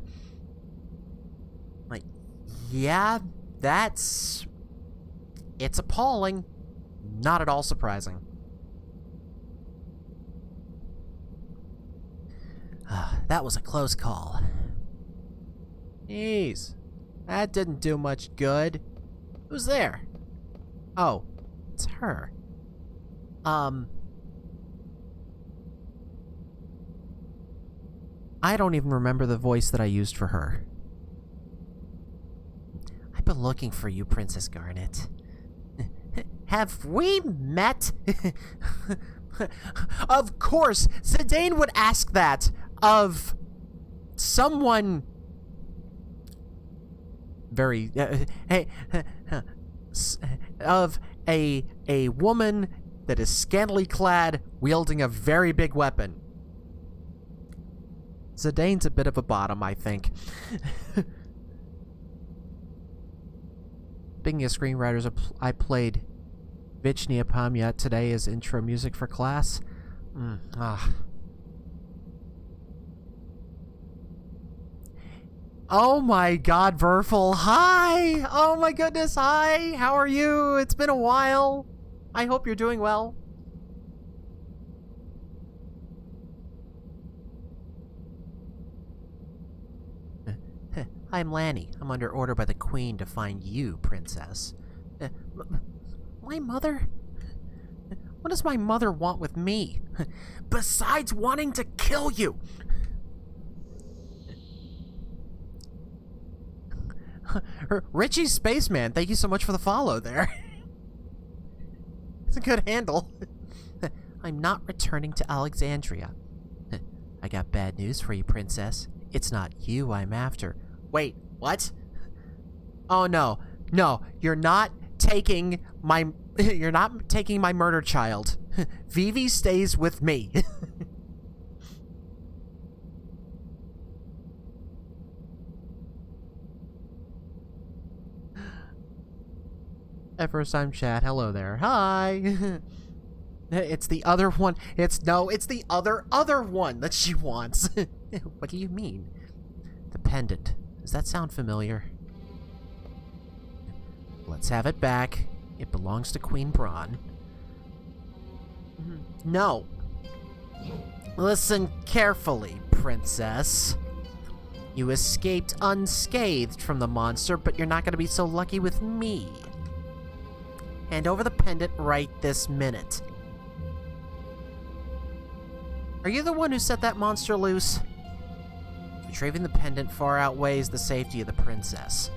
like, yeah, it's appalling, not at all surprising. That was a close call. Jeez, that didn't do much good. Who's there? Oh, it's her. I don't even remember the voice that I used for her. I've been looking for you, Princess Garnet. Have we met? Of course, Zidane would ask that of someone very of a woman that is scantily clad, wielding a very big weapon. Zidane's a bit of a bottom, I think. Speaking of screenwriters, I played Vichnia Pamyat today as intro music for class. Oh my god, Verfel. Hi! Oh my goodness, hi! How are you? It's been a while. I hope you're doing well. I'm Lanny. I'm under order by the Queen to find you, Princess. My mother? What does my mother want with me? Besides wanting to kill you! Richie Spaceman, thank you so much for the follow there. It's a good handle. I'm not returning to Alexandria. I got bad news for you, Princess. It's not you I'm after. Wait, what? Oh no. No, you're not taking my murder child. Vivi stays with me. First time chat. Hello there. Hi. It's the other one. It's the other one that she wants. What do you mean? The pendant. Does that sound familiar? Let's have it back. It belongs to Queen Braun. No. Listen carefully, princess. You escaped unscathed from the monster, but you're not going to be so lucky with me. Hand over the pendant right this minute. Are you the one who set that monster loose? Retrieving the pendant far outweighs the safety of the princess.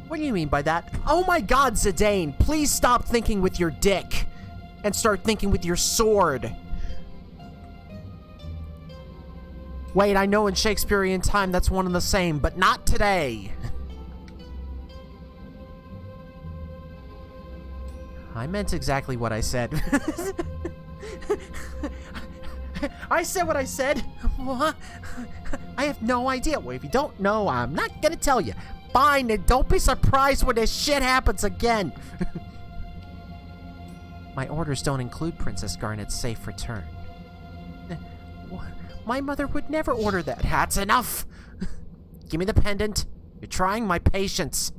What do you mean by that? Oh my god, Zidane! Please stop thinking with your dick! And start thinking with your sword! Wait, I know in Shakespearean time that's one and the same, but not today! I meant exactly what I said. I said what I said? What? I have no idea. Well, if you don't know, I'm not gonna tell you. Fine, and don't be surprised when this shit happens again. My orders don't include Princess Garnet's safe return. My mother would never order that. That's enough. Give me the pendant. You're trying my patience.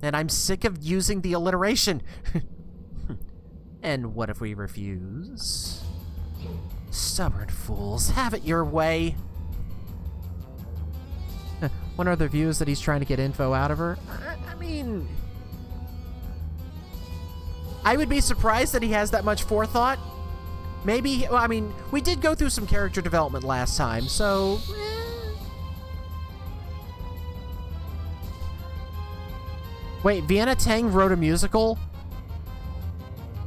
And I'm sick of using the alliteration. And what if we refuse? Stubborn fools, have it your way. What are the views that he's trying to get info out of her? I mean... I would be surprised that he has that much forethought. Maybe, well, I mean, we did go through some character development last time, so... Wait, Vienna Teng wrote a musical?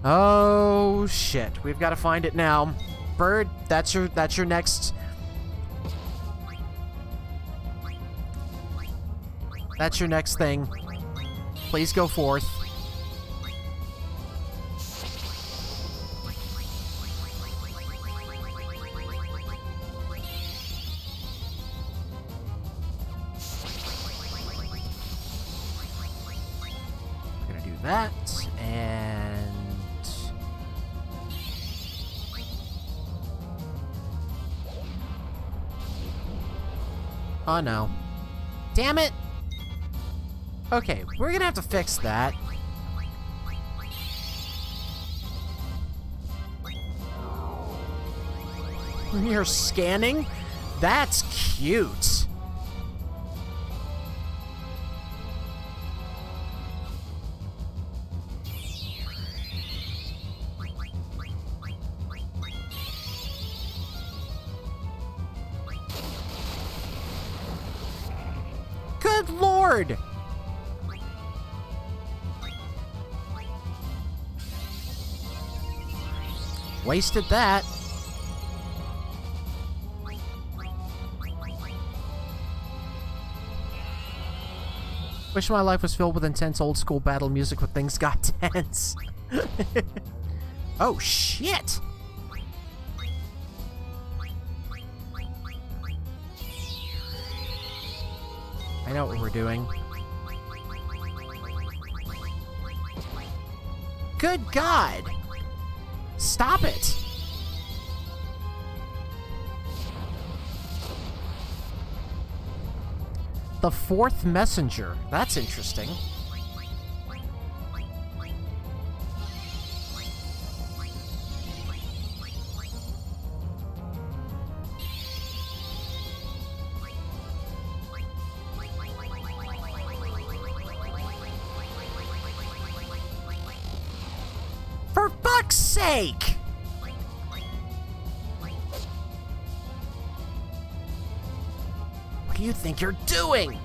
Oh, shit. We've got to find it now. Bird, that's your next... That's your next thing. Please go forth. We're gonna do that, and... Oh no. Damn it! Okay, we're gonna have to fix that. You're scanning? That's cute. Good lord! Wasted that. Wish my life was filled with intense old school battle music when things got tense. Oh shit! I know what we're doing. Good God! Stop it! The fourth messenger. That's interesting. For fuck's sake! What do you think you're doing?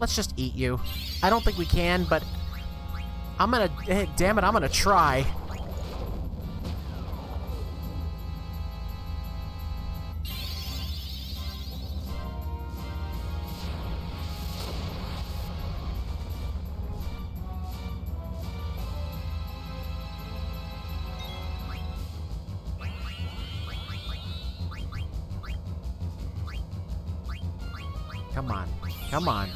Let's just eat you. I don't think we can, but I'm gonna... damn it, I'm gonna try. Come on. Come on.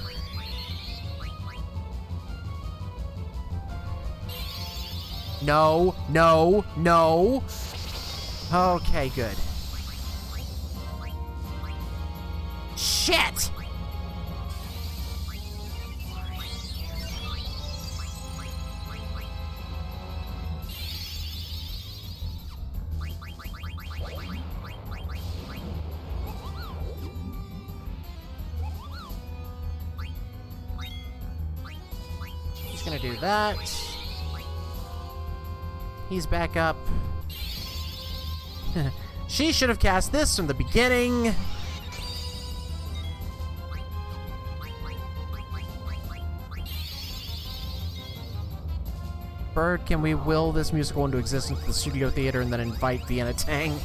No, no, no. Okay, good. Shit! He's gonna do that. He's back up. She should have cast this from the beginning. Bird, can we will this musical into existence to the studio theater and then invite Vienna Tang?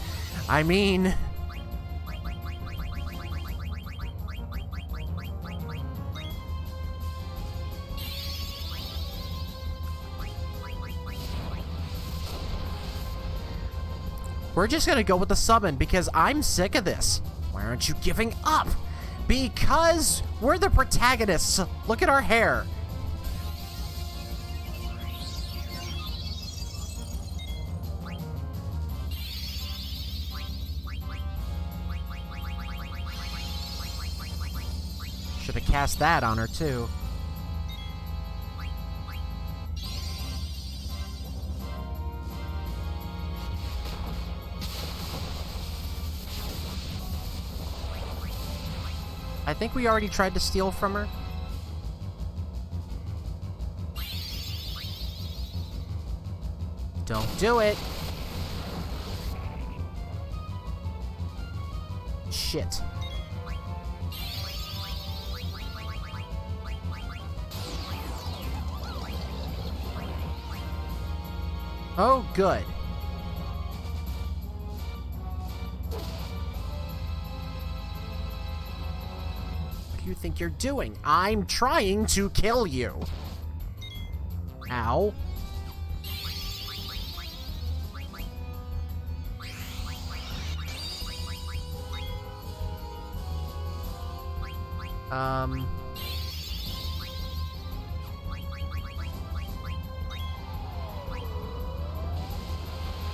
I mean... We're just gonna go with the summon because I'm sick of this. Why aren't you giving up? Because we're the protagonists. Look at our hair. Should have cast that on her too. I think we already tried to steal from her. Don't do it. Shit. Oh, good. What do you think you're doing? I'm trying to kill you. Ow.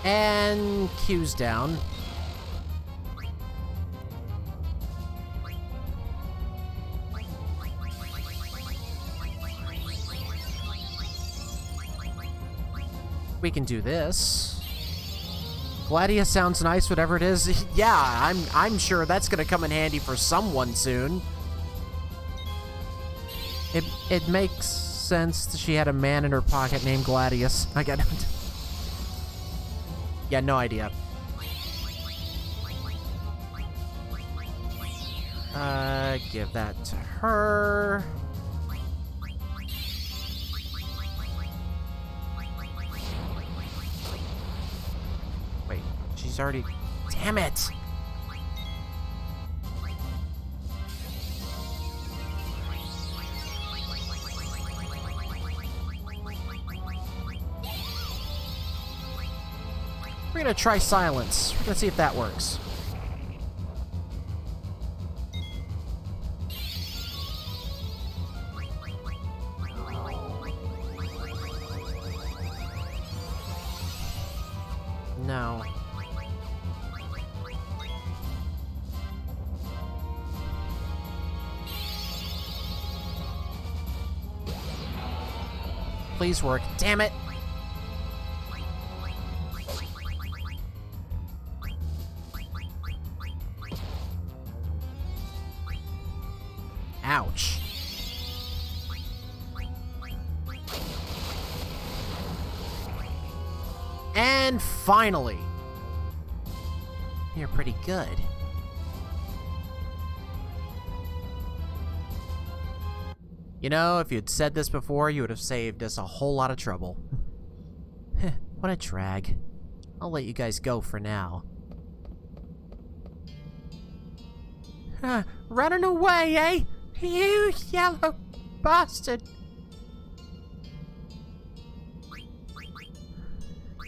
And Q's down. We can do this. Gladius sounds nice, whatever it is. Yeah, I'm sure that's gonna come in handy for someone soon. It makes sense that she had a man in her pocket named Gladius. I got yeah, no idea. Give that to her. Wait, she's already... Damn it! We're gonna try silence. We're gonna see if that works. No. Please work. Damn it. Ouch. And finally. You're pretty good. You know, if you'd said this before, you would have saved us a whole lot of trouble. What a drag. I'll let you guys go for now. Running away, eh? You yellow bastard.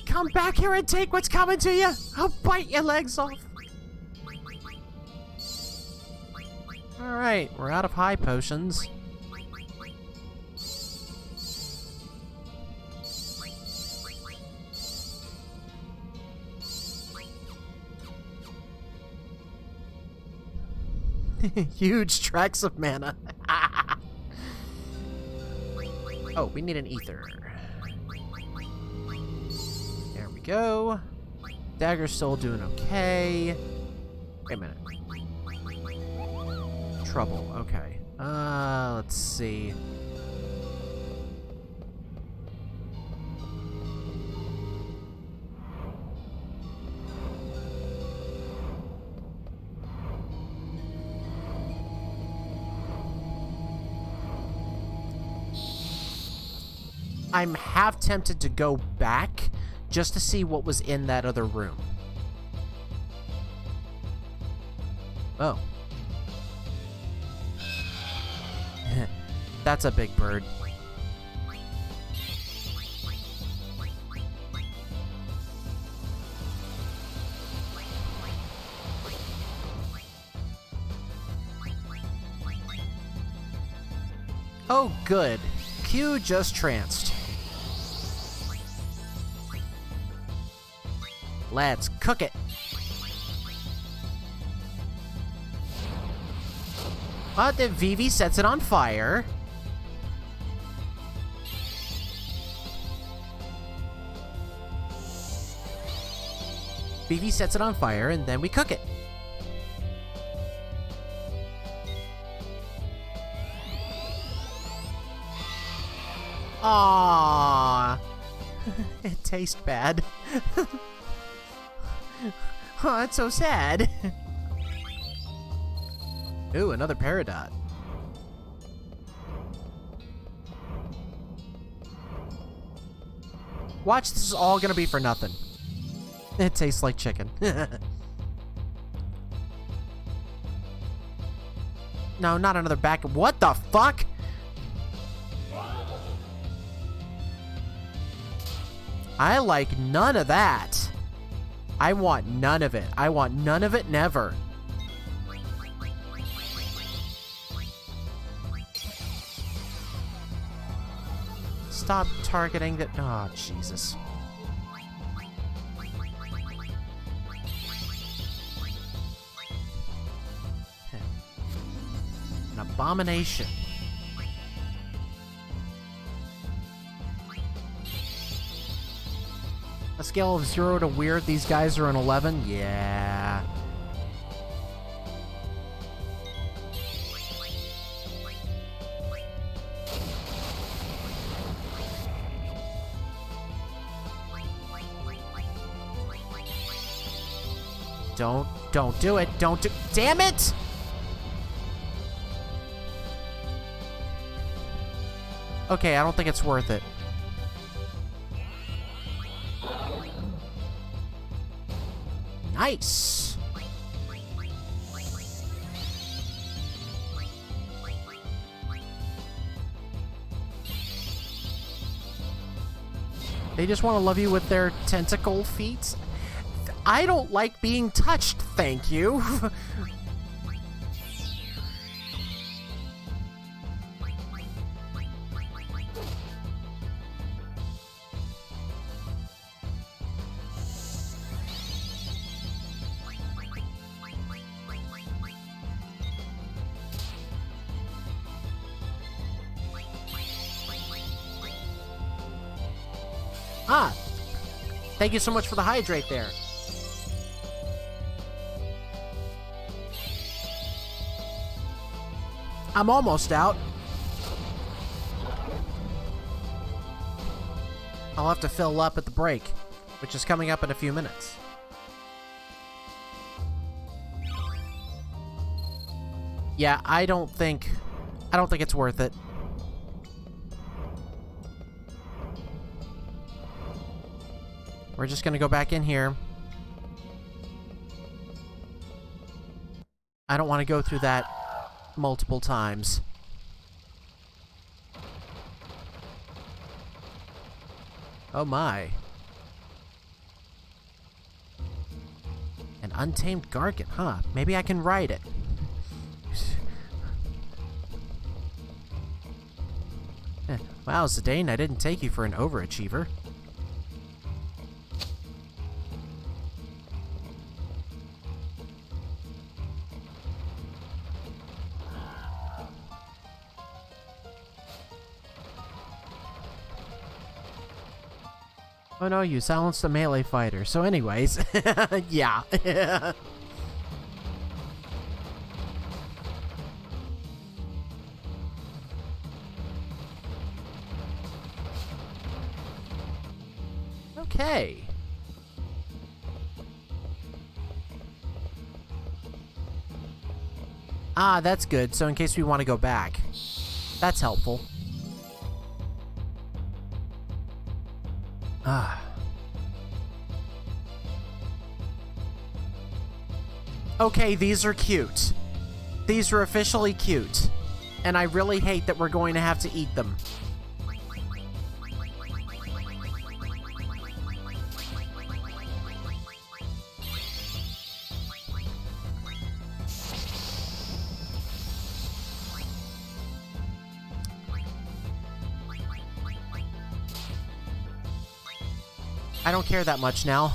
Come back here and take what's coming to you. I'll bite your legs off. Alright, we're out of high potions. Huge tracks of mana. Oh, we need an ether. There we go. Dagger's still doing okay. Wait a minute. Trouble, okay. Let's see. I'm half tempted to go back just to see what was in that other room. Oh. That's a big bird. Oh, good. Q just tranced. Let's cook it. But then Vivi sets it on fire. Vivi sets it on fire, and then we cook it. Aww. It tastes bad. Oh, that's so sad. Ooh, another Peridot. Watch, this is all gonna be for nothing. It tastes like chicken. No, not another back. What the fuck? I like none of that. I want none of it. I want none of it, never. Stop targeting that. Oh, Jesus. An abomination. A scale of 0 to weird, these guys are an 11? Yeah. Don't do it. Don't do— damn it! Okay, I don't think it's worth it. Nice! They just want to love you with their tentacle feet? I don't like being touched, thank you. Ah! Thank you so much for the hydrate there. I'm almost out. I'll have to fill up at the break, which is coming up in a few minutes. Yeah, I don't think it's worth it. We're just gonna go back in here. I don't want to go through that multiple times. Oh my. An untamed Gargant, huh? Maybe I can ride it. Wow, Zidane, I didn't take you for an overachiever. Oh no, you silenced a melee fighter. So anyways, yeah. Okay. Ah, that's good. So in case we want to go back. That's helpful. Ah. Okay, these are cute. These are officially cute. And I really hate that we're going to have to eat them. I don't care that much now.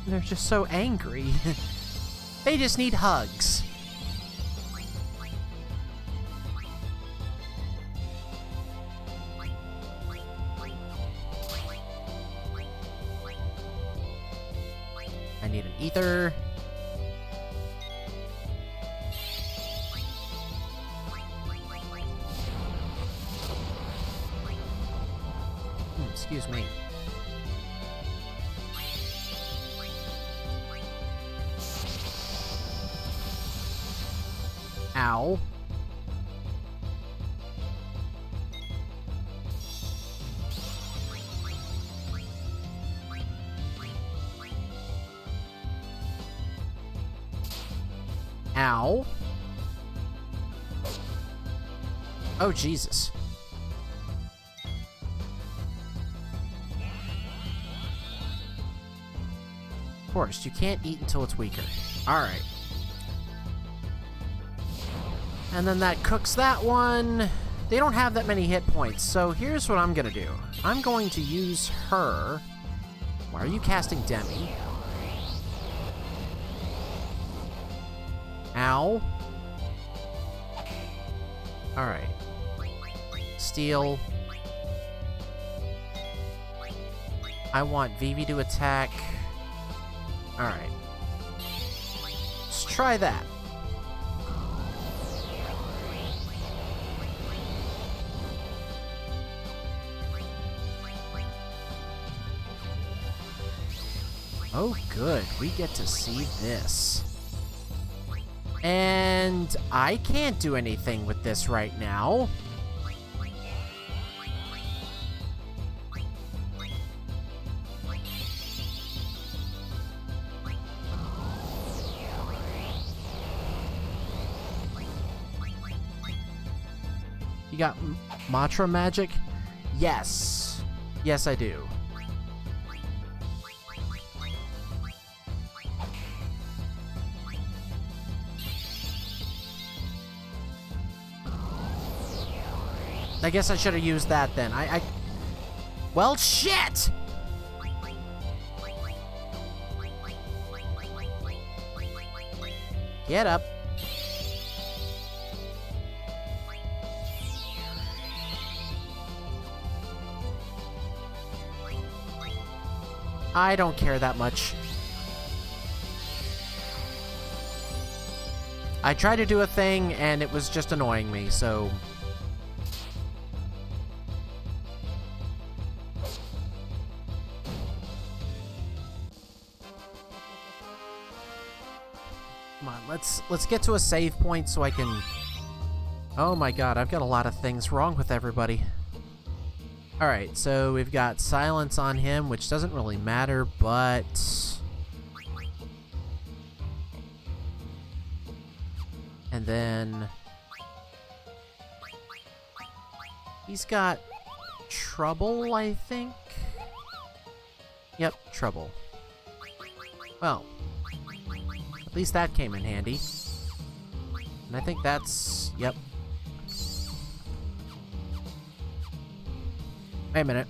They're just so angry. They just need hugs. I need an ether. Excuse me. Ow. Ow. Oh, Jesus. Of course, you can't eat until it's weaker. Alright. And then that cooks that one. They don't have that many hit points, so here's what I'm gonna do. I'm going to use her. Why are you casting Demi? Ow. Alright. Steel. I want Vivi to attack. Alright. Let's try that. Oh, good. We get to see this. And I can't do anything with this right now. You got Matra magic? Yes. Yes, I do. I guess I should have used that then. Well, shit! Get up. I don't care that much. I tried to do a thing and it was just annoying me, so... Come on, let's get to a save point so I can... Oh my god, I've got a lot of things wrong with everybody. Alright, so we've got silence on him, which doesn't really matter, but... And then... He's got trouble, I think? Yep, trouble. Well, at least that came in handy. And I think that's... Yep. Wait a minute.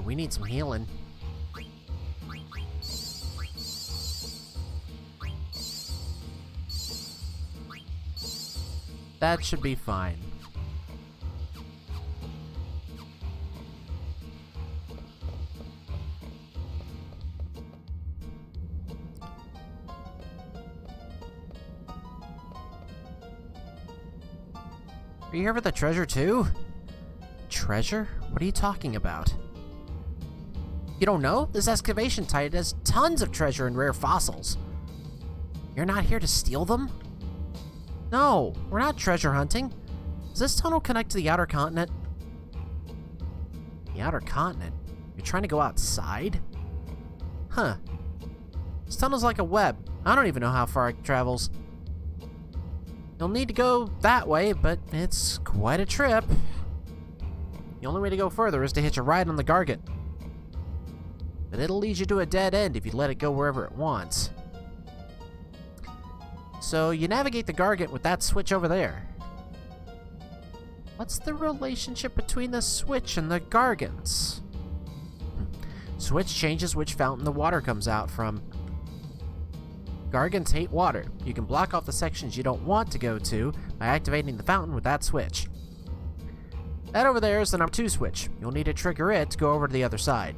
We need some healing. That should be fine. Are you here for the treasure too? Treasure? What are you talking about? You don't know? This excavation site has tons of treasure and rare fossils. You're not here to steal them? No, we're not treasure hunting. Does this tunnel connect to the outer continent? The outer continent? You're trying to go outside? Huh. This tunnel's like a web. I don't even know how far it travels. You'll need to go that way, but it's quite a trip. The only way to go further is to hitch a ride on the Gargant. But it'll lead you to a dead end if you let it go wherever it wants. So you navigate the Gargant with that switch over there. What's the relationship between the switch and the Gargants? Switch changes which fountain the water comes out from. Gargants hate water. You can block off the sections you don't want to go to by activating the fountain with that switch. That over there is the number 2 switch. You'll need to trigger it to go over to the other side.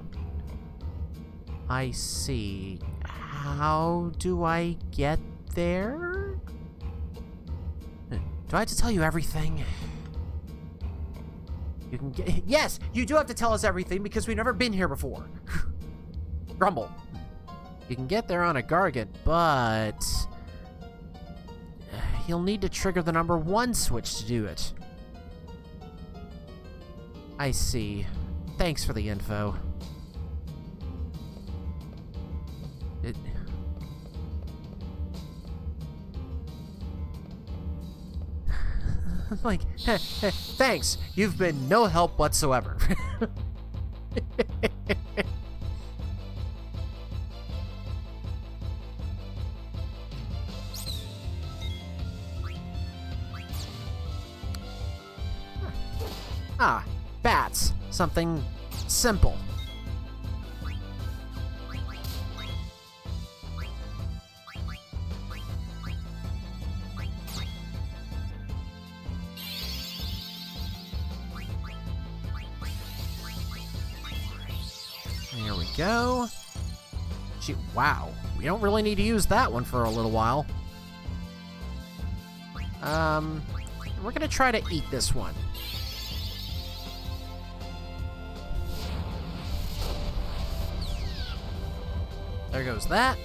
I see. How do I get there? Do I have to tell you everything? You can get... Yes, you do have to tell us everything because we've never been here before. Grumble. You can get there on a Gargant, but... you'll need to trigger the number 1 switch to do it. I see. Thanks for the info. Like, thanks. You've been no help whatsoever. Ah, bats. Something simple. There we go. Gee, wow. We don't really need to use that one for a little while. We're gonna try to eat this one. There goes that.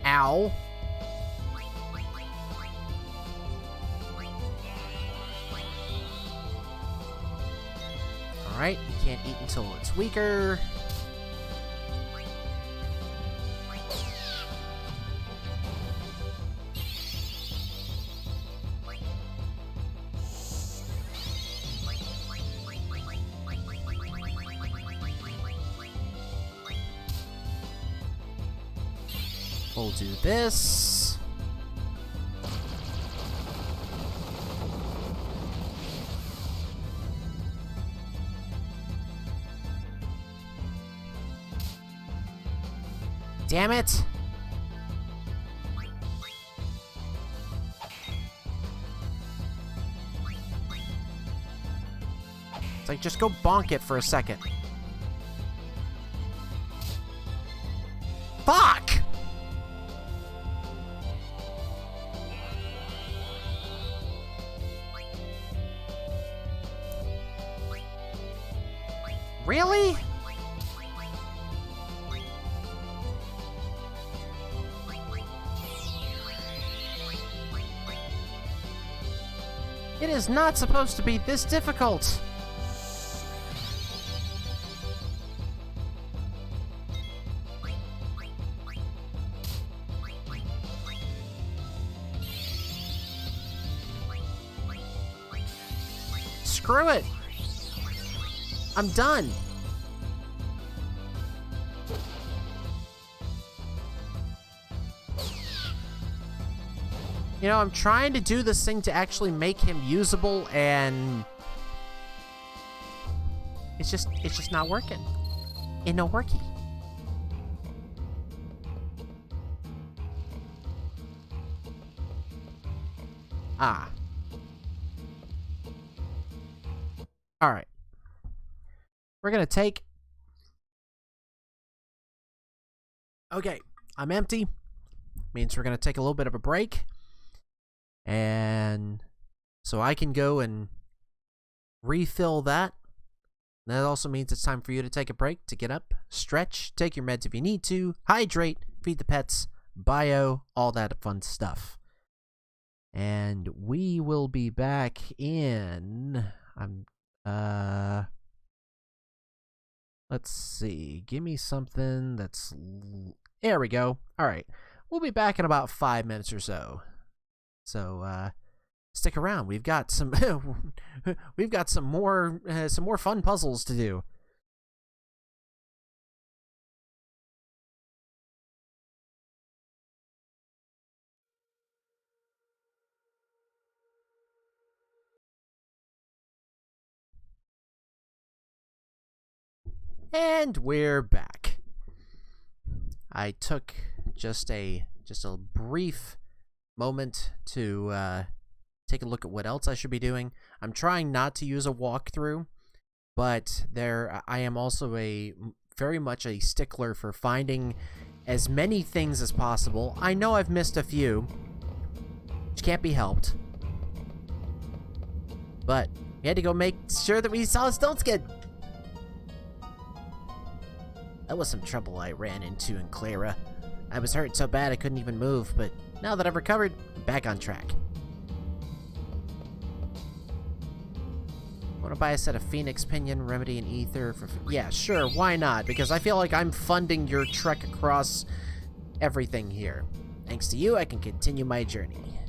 Ow. Alright, you can't eat until it's weaker. We'll do this. Damn it! It's like, just go bonk it for a second. Fuck! Really? It is not supposed to be this difficult. Screw it. I'm done. You know, I'm trying to do this thing to actually make him usable, and it's just not working. It no worky. Ah. All right. We're gonna take. Okay, I'm empty. Means we're gonna take a little bit of a break. And so I can go and refill that. That also means it's time for you to take a break, to get up, stretch, take your meds if you need to, hydrate, feed the pets, bio, all that fun stuff. And we will be back in... let's see. Give me something that's... There we go. Alright. We'll be back in about 5 minutes or so. So, stick around. We've got some we've got some more fun puzzles to do. And we're back. I took just a brief moment to take a look at what else I should be doing. I'm trying not to use a walkthrough, but I am also very much a stickler for finding as many things as possible. I know I've missed a few, which can't be helped, but we had to go make sure that we saw Stiltskin. That was some trouble I ran into in Clara. I was hurt so bad I couldn't even move, but now that I've recovered, I'm back on track. Want to buy a set of Phoenix Pinion, Remedy, and Ether for... Yeah, sure, why not? Because I feel like I'm funding your trek across everything here. Thanks to you, I can continue my journey.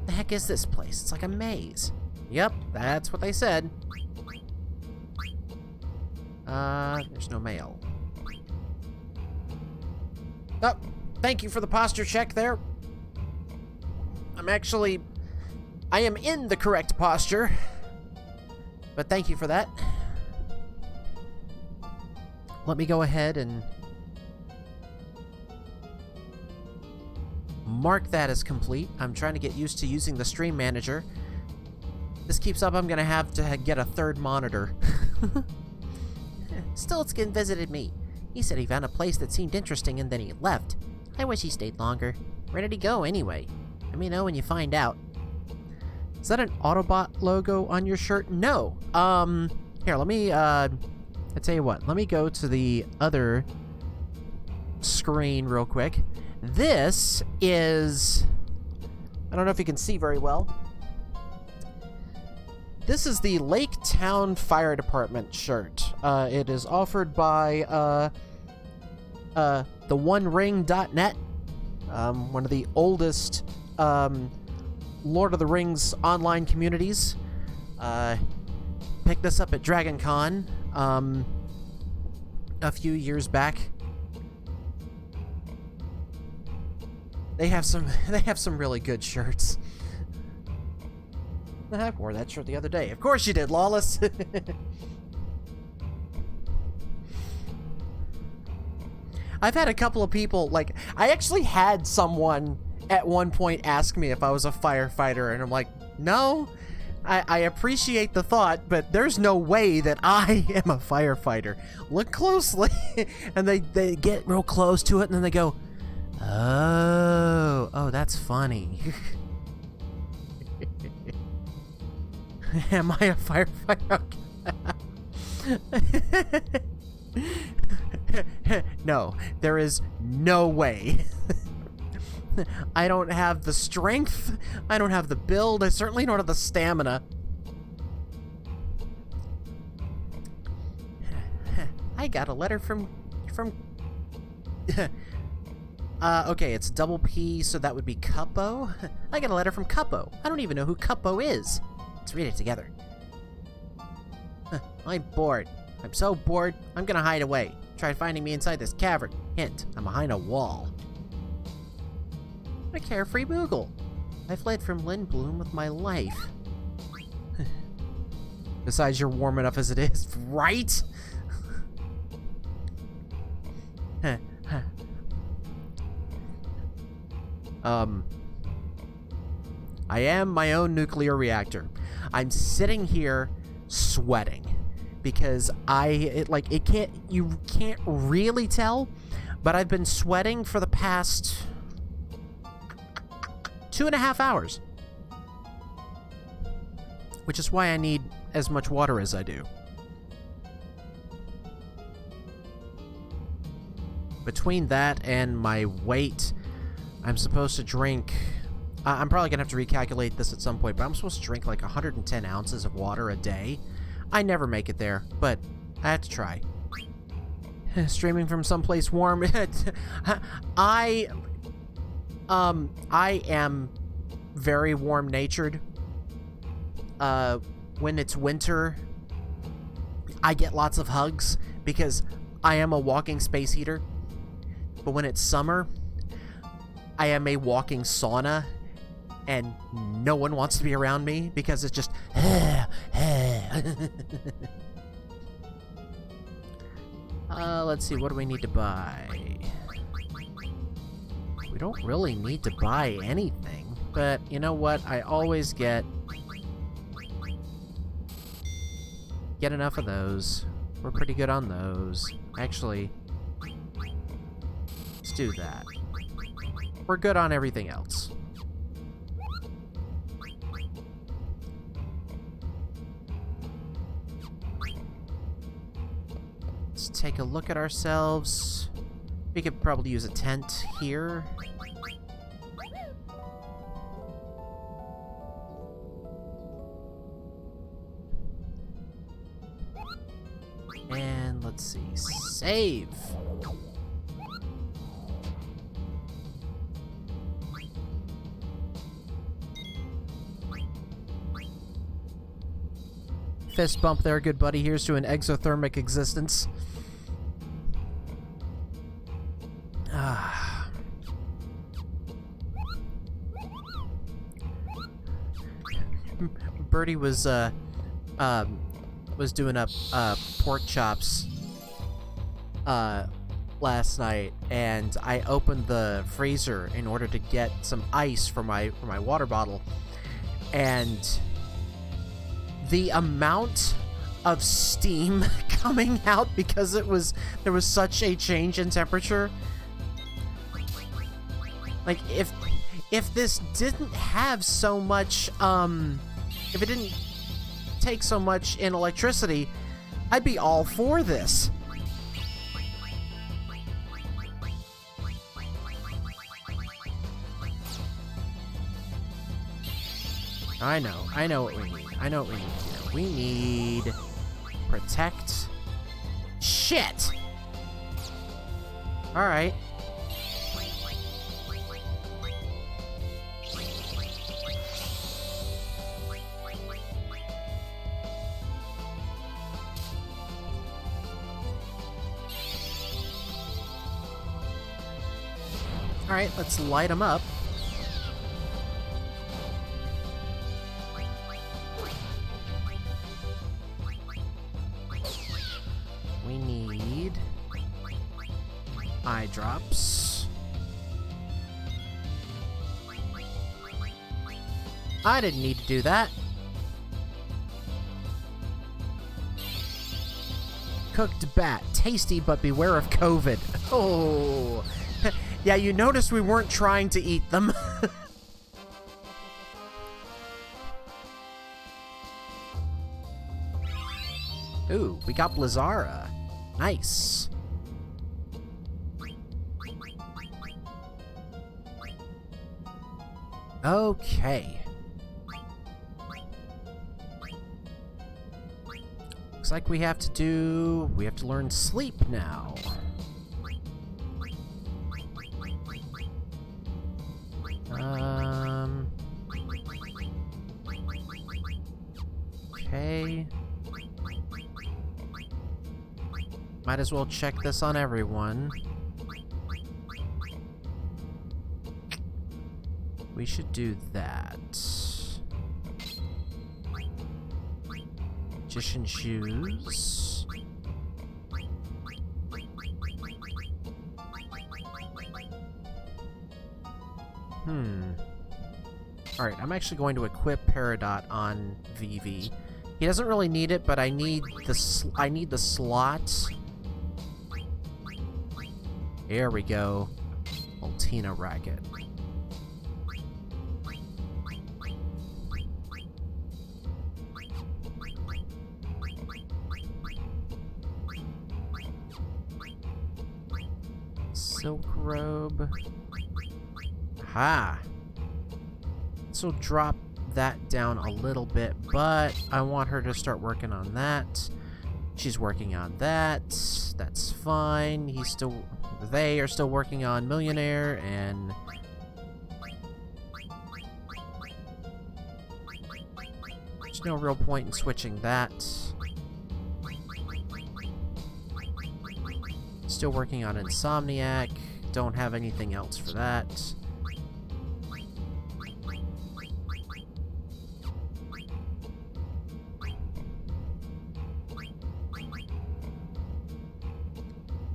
The heck is this place? It's like a maze. Yep, that's what they said. There's no mail. Oh, thank you for the posture check there. I am in the correct posture. But thank you for that. Let me go ahead and mark that as complete. I'm trying to get used to using the stream manager. If this keeps up, I'm gonna have to get a third monitor. Stiltskin visited me. He said he found a place that seemed interesting and then he left. I wish he stayed longer. Where did he go anyway? Let me know when you find out. Is that an Autobot logo on your shirt? No. Here, let me, I tell you what. Let me go to the other screen real quick. This is... I don't know if you can see very well. This is the Lake Town Fire Department shirt. It is offered by, the OneRing.net, one of the oldest, Lord of the Rings online communities. Picked this up at Dragon Con, a few years back. They have some really good shirts. I wore that shirt the other day. Of course you did, Lawless. I've had a couple of people, like, I actually had someone at one point ask me if I was a firefighter, and I'm like, no, I appreciate the thought, but there's no way that I am a firefighter. Look closely. And they get real close to it, and then they go, oh, that's funny. Am I a firefighter? No, there is no way. I don't have the strength. I don't have the build. I certainly don't have the stamina. I got a letter from okay, it's double P, so that would be Cuppo. I got a letter from Cuppo. I don't even know who Cuppo is. Let's read it together. I'm bored. I'm so bored, I'm gonna hide away. Try finding me inside this cavern. Hint, I'm behind a wall. A carefree Moogle. I fled from Lindblum with my life. Besides, you're warm enough as it is, right? I am my own nuclear reactor. I'm sitting here sweating because you can't really tell, but I've been sweating for the past 2.5 hours. Which is why I need as much water as I do. Between that and my weight, I'm supposed to drink... I'm probably going to have to recalculate this at some point, but I'm supposed to drink like 110 ounces of water a day. I never make it there, but I have to try. Streaming from someplace warm. I am very warm-natured. When it's winter, I get lots of hugs because I am a walking space heater. But when it's summer, I am a walking sauna, and no one wants to be around me because it's just... let's see, what do we need to buy? We don't really need to buy anything, but you know what? I always get enough of those. We're pretty good on those. Actually, let's do that. We're good on everything else. Let's take a look at ourselves. We could probably use a tent here. And let's see, save. Fist bump there, good buddy. Here's to an exothermic existence. Birdie was doing up pork chops last night, and I opened the freezer in order to get some ice for my water bottle, and the amount of steam coming out because there was such a change in temperature. Like, if this didn't have so much if it didn't take so much in electricity, I'd be all for this. I know what we need. I know what we need here. We need protect. Shit! Alright. Alright, let's light them up. We need eye drops. I didn't need to do that. Cooked bat. Tasty, but beware of COVID. Oh... Yeah, you noticed we weren't trying to eat them. Ooh, we got Blizzara. Nice. Okay. Looks like we have to learn sleep now. Okay. Might as well check this on everyone. We should do that. Magician shoes. Alright, I'm actually going to equip Peridot on Vivi. He doesn't really need it, but I need the slot. There we go. Ultina Racket. Silk robe. Ha! This will drop that down a little bit, but I want her to start working on that. She's working on that. That's fine. They are still working on Millionaire, and there's no real point in switching that. Still working on Insomniac. Don't have anything else for that.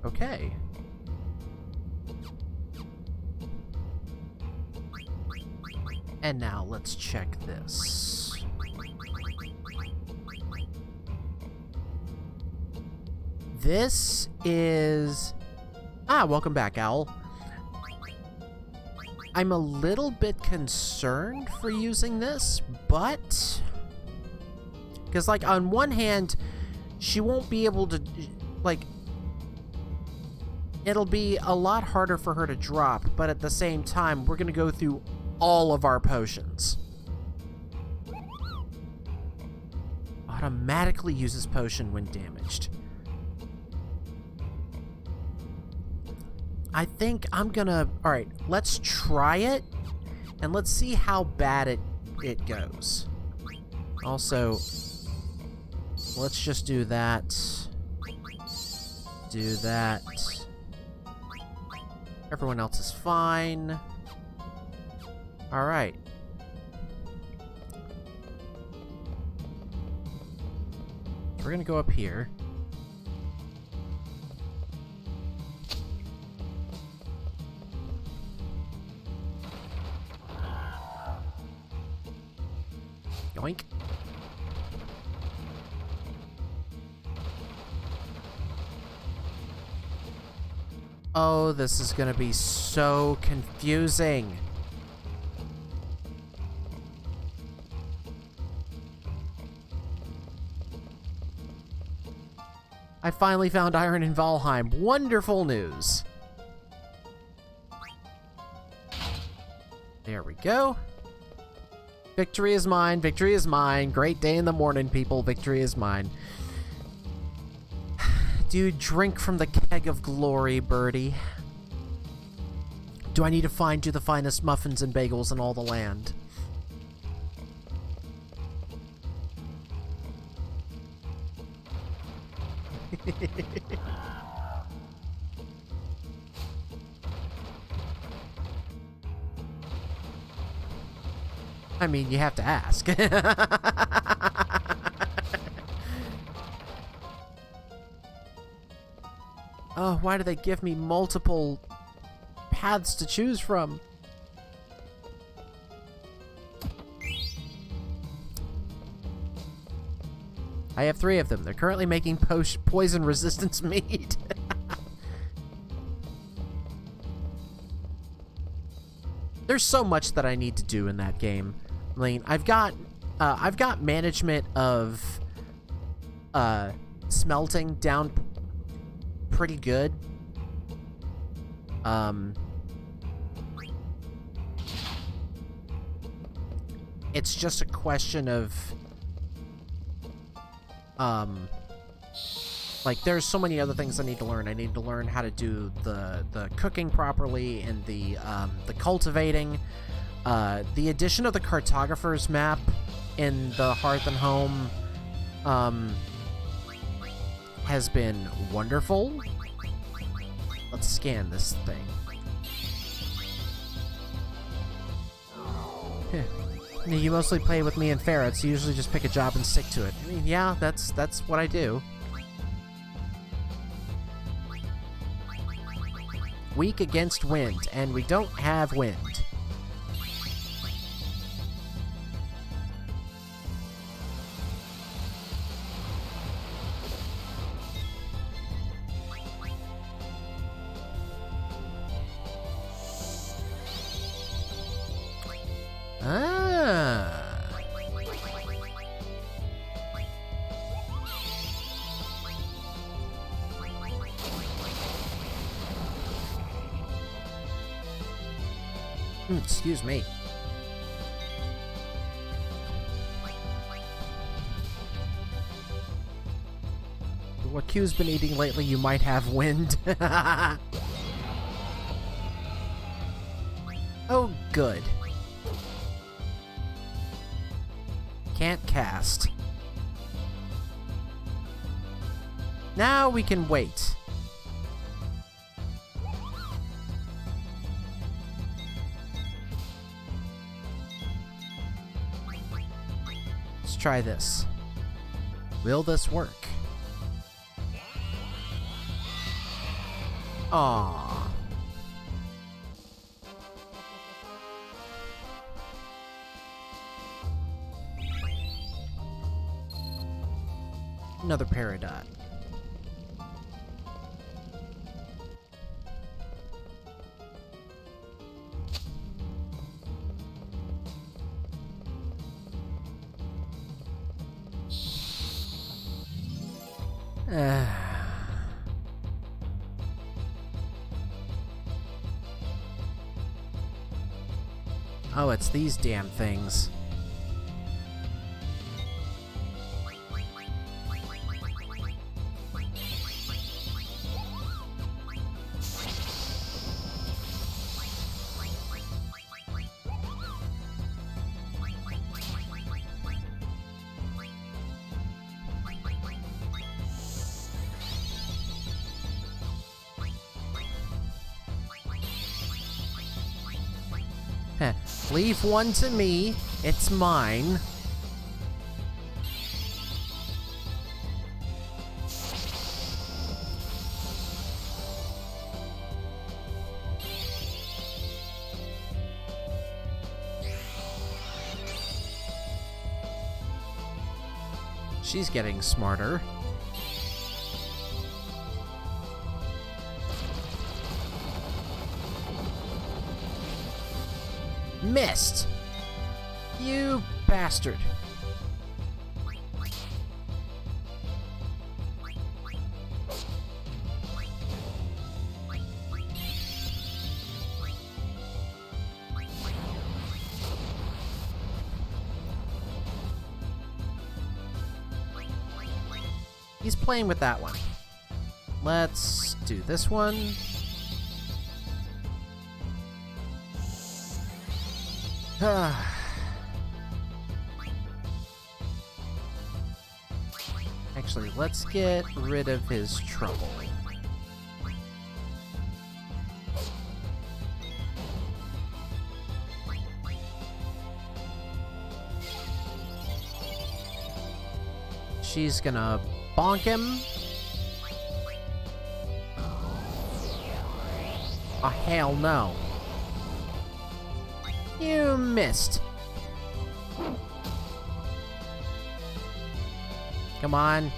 Okay. And now let's check this. This is... welcome back, Owl. I'm a little bit concerned for using this, but... because, like, on one hand, she won't be able to, like... it'll be a lot harder for her to drop, but at the same time, we're gonna go through all of our potions. Automatically uses potion when damaged. I think I'm gonna... alright, let's try it, and let's see how bad it goes. Also, let's just do that. Do that. Everyone else is fine. Alright. So we're gonna go up here. Yoink. Oh, this is gonna be so confusing. I finally found iron in Valheim. Wonderful news. There we go. Victory is mine. Victory is mine. Great day in the morning, people. Victory is mine. Dude, drink from the keg of glory, Birdie. Do I need to find you the finest muffins and bagels in all the land? I mean, you have to ask. Oh, why do they give me multiple paths to choose from? I have 3 of them. They're currently making poison resistance mead. There's so much that I need to do in that game. I mean, I've got management of smelting down pretty good. It's just a question of like, there's so many other things I need to learn. I need to learn how to do the cooking properly and the cultivating. The addition of the cartographer's map in the Hearth and Home has been wonderful. Let's scan this thing. You mostly play with me and ferrets. You usually just pick a job and stick to it. I mean, yeah, that's what I do. Weak against wind, and we don't have wind. Ah. Excuse me. What Q's been eating lately, you might have wind. Oh, good. Can't cast. Now we can wait. Let's try this. Will this work? Aww. Another Peridot. Oh, it's these damn things. Heh, leave one to me. It's mine. She's getting smarter. Missed! You bastard. He's playing with that one. Let's do this one. Actually, let's get rid of his trouble. She's gonna bonk him. Oh, hell no. You missed. Come on.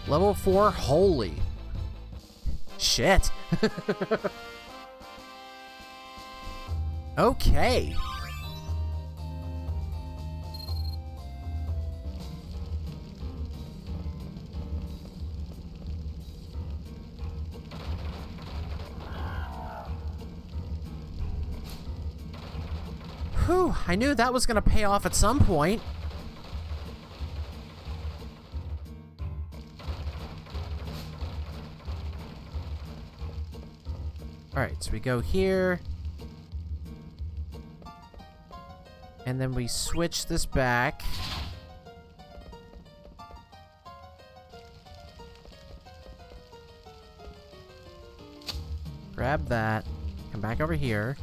Level 4? Holy shit. Okay. Whew, I knew that was gonna pay off at some point. Alright, so we go here. And then we switch this back. Grab that. Come back over here.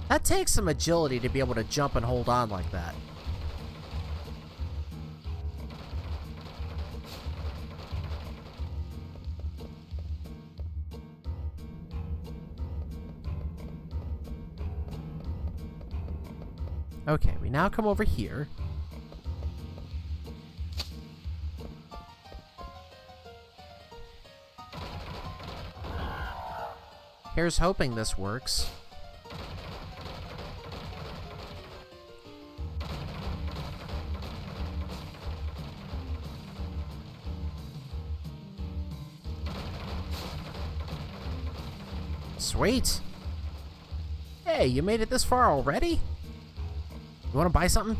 That takes some agility to be able to jump and hold on like that. Okay, we now come over here. Here's hoping this works. Sweet! Hey, you made it this far already? You want to buy something?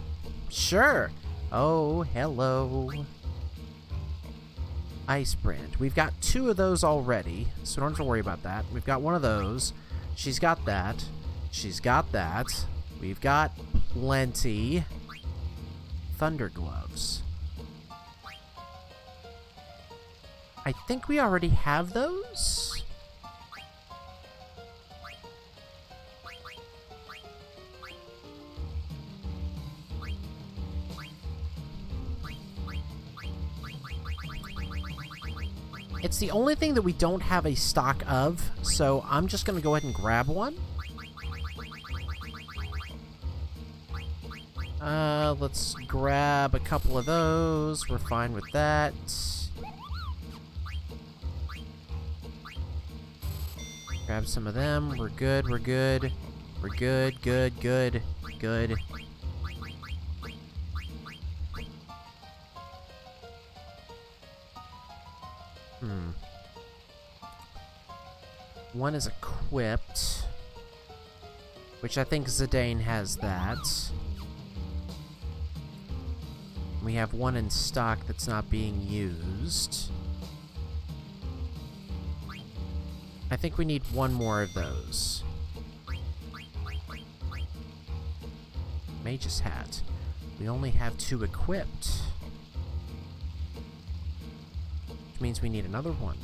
Sure. Oh, hello. Ice Brand. We've got 2 of those already, so don't have to worry about that. We've got 1 of those. She's got that. She's got that. We've got plenty. Thunder Gloves. I think we already have those. It's the only thing that we don't have a stock of, so I'm just going to go ahead and grab one. Let's grab a couple of those. We're fine with that. Grab some of them. We're good, we're good. We're good, good, good, good. One is equipped, which I think Zidane has that. We have one in stock that's not being used. I think we need one more of those. Mage's Hat. We only have 2 equipped. Which means we need another one.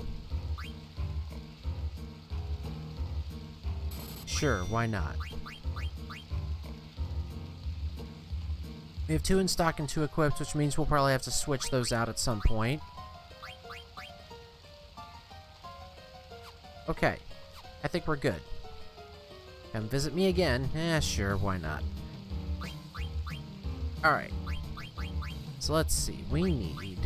Sure, why not? We have 2 in stock and 2 equipped, which means we'll probably have to switch those out at some point. Okay. I think we're good. Come visit me again. Sure, why not? Alright. So let's see. We need...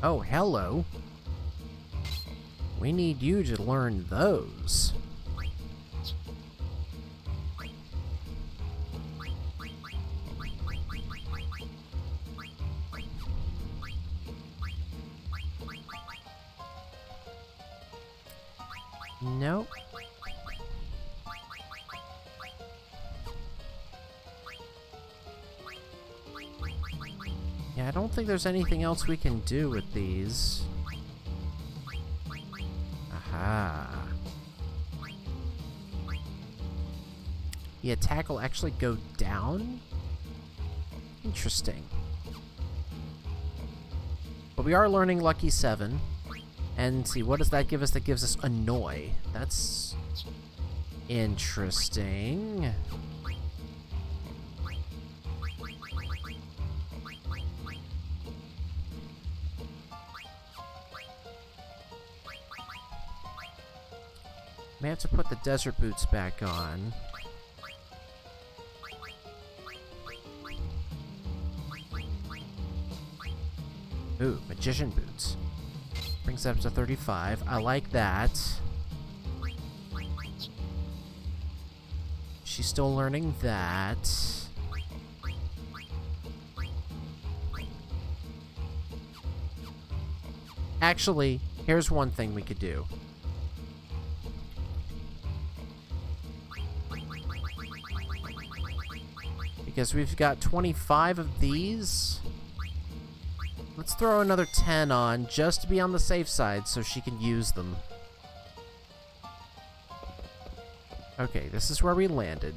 Oh, hello. We need you to learn those. Nope. Yeah, I don't think there's anything else we can do with these. Aha. The attack will actually go down? Interesting. But we are learning Lucky 7. And see, what does that give us? That gives us Annoy. That's interesting. May have to put the desert boots back on. Ooh, magician boots. Brings up to 35. I like that. She's still learning that. Actually, here's one thing we could do. Because we've got 25 of these. Let's throw another 10 on, just to be on the safe side, so she can use them. Okay, this is where we landed.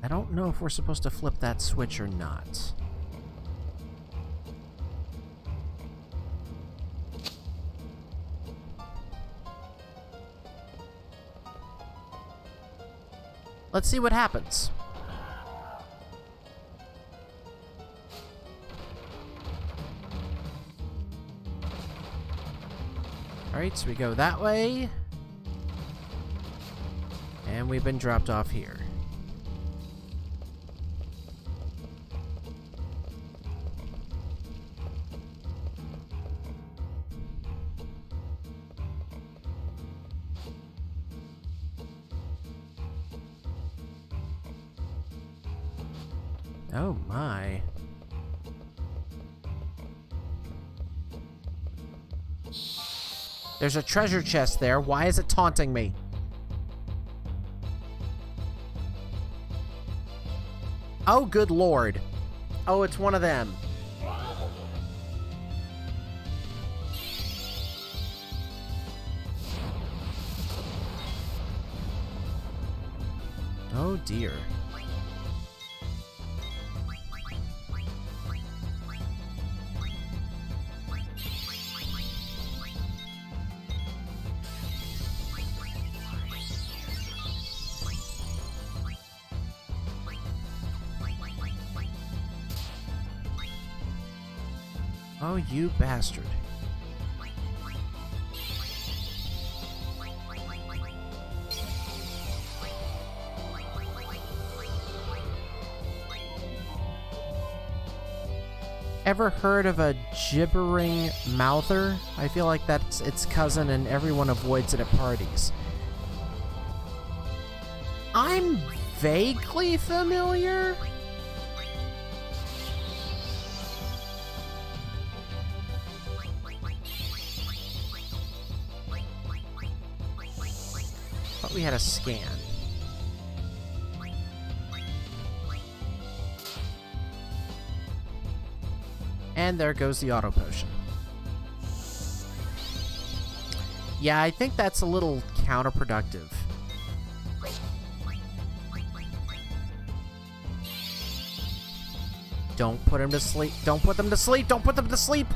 I don't know if we're supposed to flip that switch or not. Let's see what happens. Alright, so we go that way. And we've been dropped off here. Oh my. There's a treasure chest there. Why is it taunting me? Oh, good lord. Oh, it's one of them. Oh dear. Oh, you bastard. Ever heard of a gibbering mouther? I feel like that's its cousin and everyone avoids it at parties. I'm vaguely familiar. Thought we had a scan. And there goes the auto potion. Yeah, I think that's a little counterproductive. Don't put him to sleep. Don't put them to sleep. Don't put them to sleep.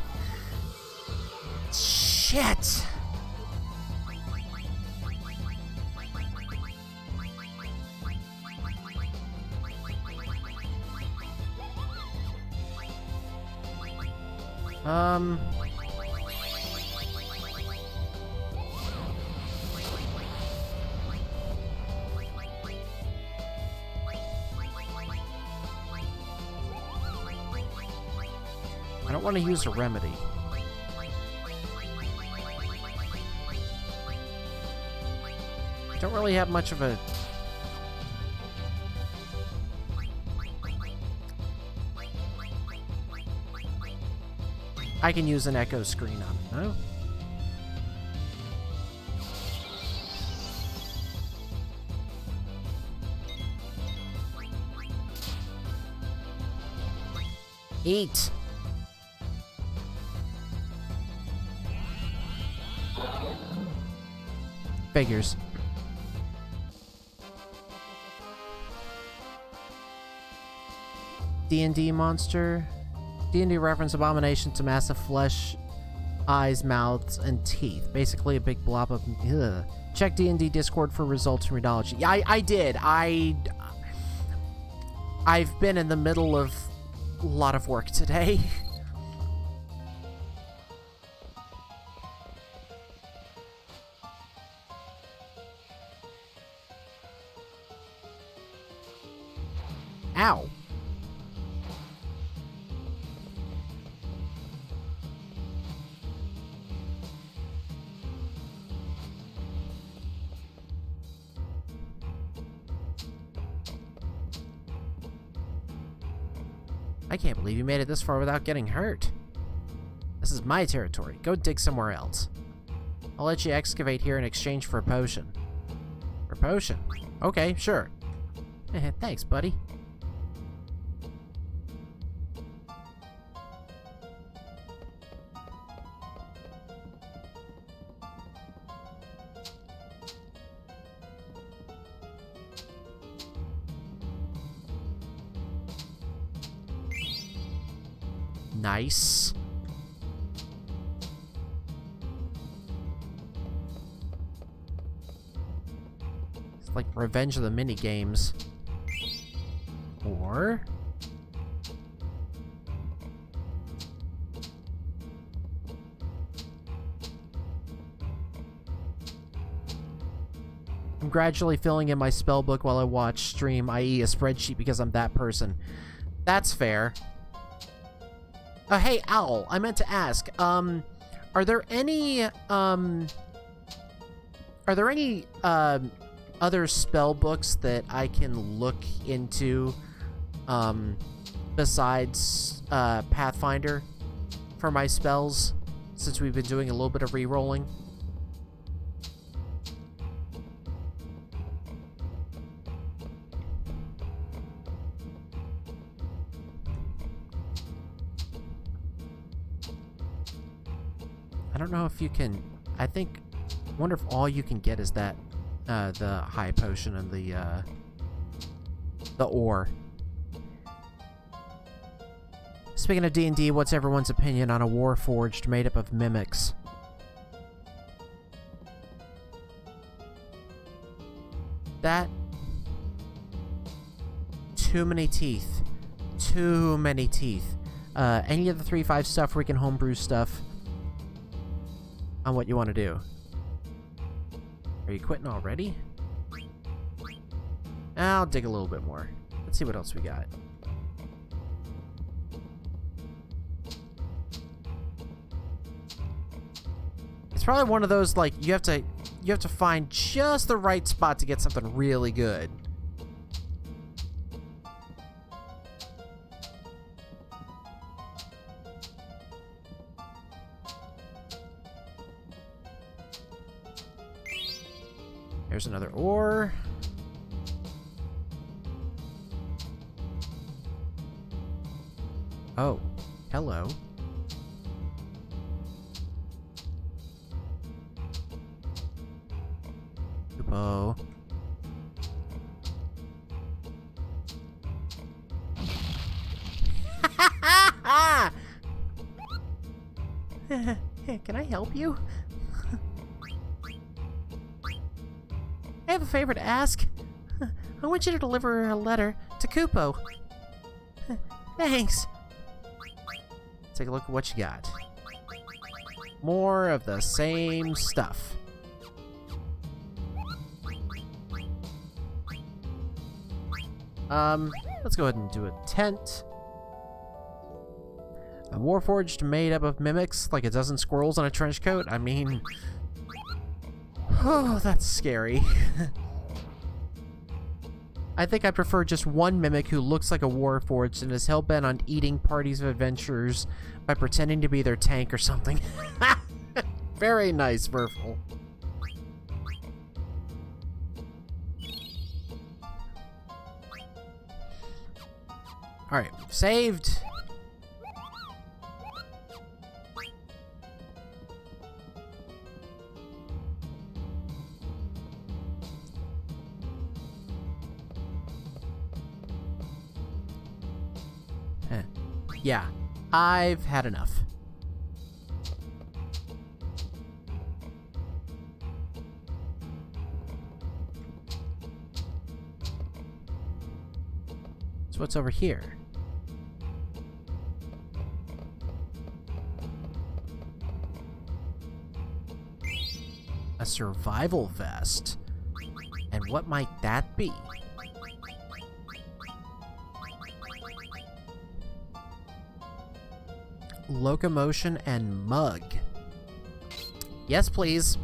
Shit. I don't want to use a remedy. Don't really have much of a... I can use an echo screen on it, no? Eat! Figures. D&D monster. D&D reference abomination to massive flesh, eyes, mouths, and teeth. Basically a big blob of... Ugh. Check D&D Discord for results from Readology. Yeah, I did. I've been in the middle of a lot of work today. Ow. I can't believe you made it this far without getting hurt. This is my territory. Go dig somewhere else. I'll let you excavate here in exchange for a potion. For a potion? Okay, sure. Thanks, buddy. Nice. It's like Revenge of the Mini Games. Or I'm gradually filling in my spell book while I watch stream, i.e. a spreadsheet because I'm that person. That's fair. Hey, Owl, I meant to ask, are there any other spell books that I can look into, besides, Pathfinder for my spells, since we've been doing a little bit of re-rolling? I don't know if you can. I wonder if all you can get is that, the high potion and the ore. Speaking of D&D, what's everyone's opinion on a Warforged made up of mimics? That... Too many teeth. Too many teeth. Any of the 3-5 stuff, we can homebrew stuff. On what you want to do. Are you quitting already? I'll dig a little bit more. Let's see what else we got. It's probably one of those, like, you have to find just the right spot to get something really good. There's another ore. Oh, hello. Kupo. Can I help you? I have a favor to ask. I want you to deliver a letter to Kupo. Thanks. Take a look at what you got. More of the same stuff. Let's go ahead and do a tent. A Warforged made up of mimics, like a dozen squirrels on a trench coat. I mean... Oh, that's scary. I think I prefer just one mimic who looks like a Warforged and is hell-bent on eating parties of adventurers by pretending to be their tank or something. Very nice, Verful. Alright, saved. Yeah, I've had enough. So what's over here? A survival vest. And what might that be? Locomotion and mug. Yes, please.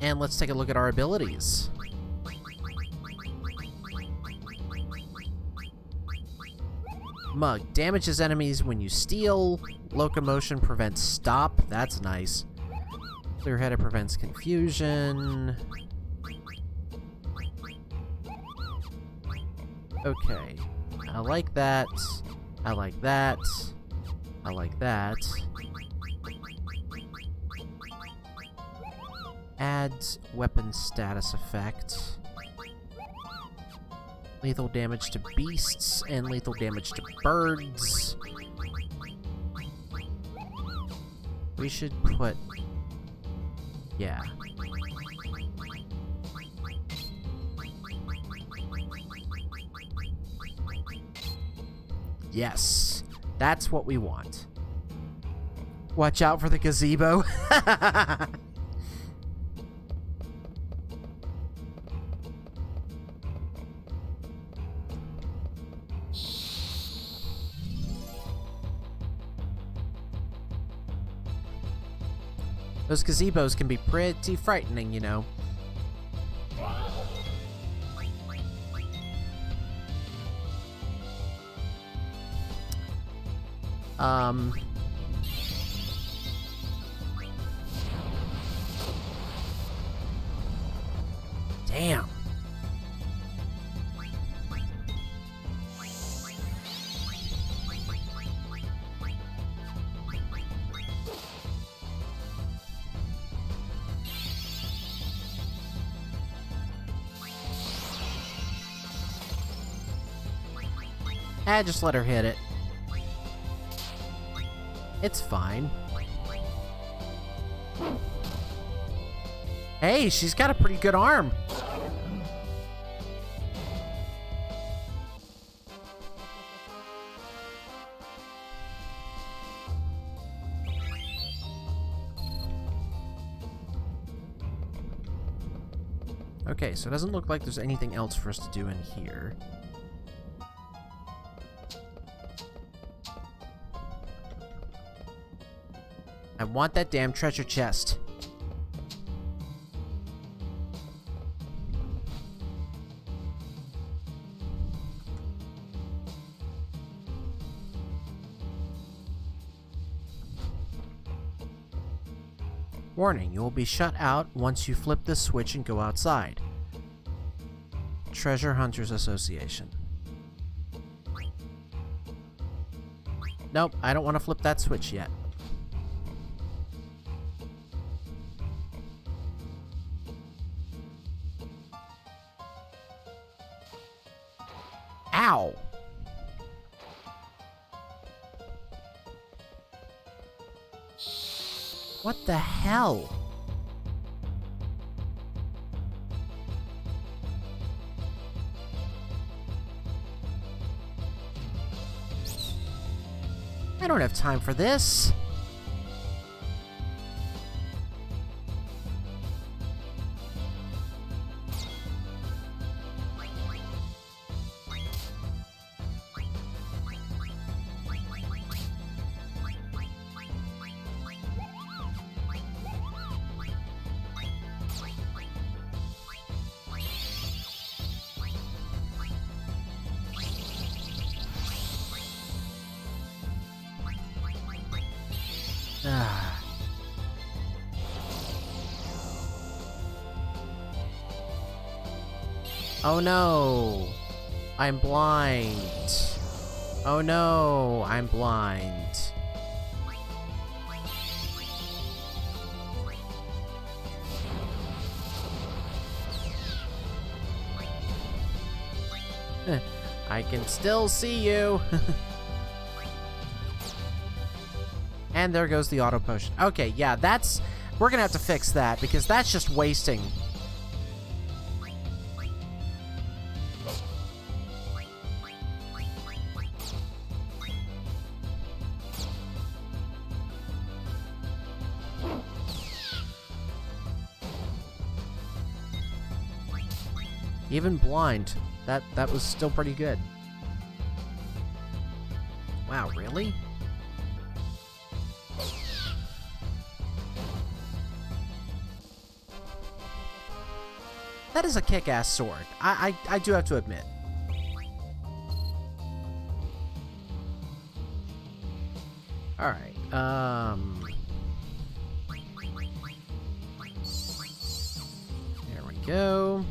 And let's take a look at our abilities. Mug. Damages enemies when you steal. Locomotion prevents stop. That's nice. Clear-headed prevents confusion. Okay. I like that. I like that. I like that. Adds weapon status effect. Lethal damage to beasts and lethal damage to birds. We should put... yeah. Yes. That's what we want. Watch out for the gazebo. Those gazebos can be pretty frightening, you know. Damn. Just let her hit it. It's fine. Hey, she's got a pretty good arm. Okay, so it doesn't look like there's anything else for us to do in here. I want that damn treasure chest. Warning, you will be shut out once you flip this switch and go outside. Treasure Hunters Association. Nope, I don't want to flip that switch yet. Ow! What the hell? I don't have time for this. Oh no! I'm blind. Oh no, I'm blind. I can still see you. And there goes the auto potion. Okay, yeah, we're gonna have to fix that because that's just wasting. Even blind, that was still pretty good. Wow, really? That is a kick-ass sword. I do have to admit. Alright, there we go.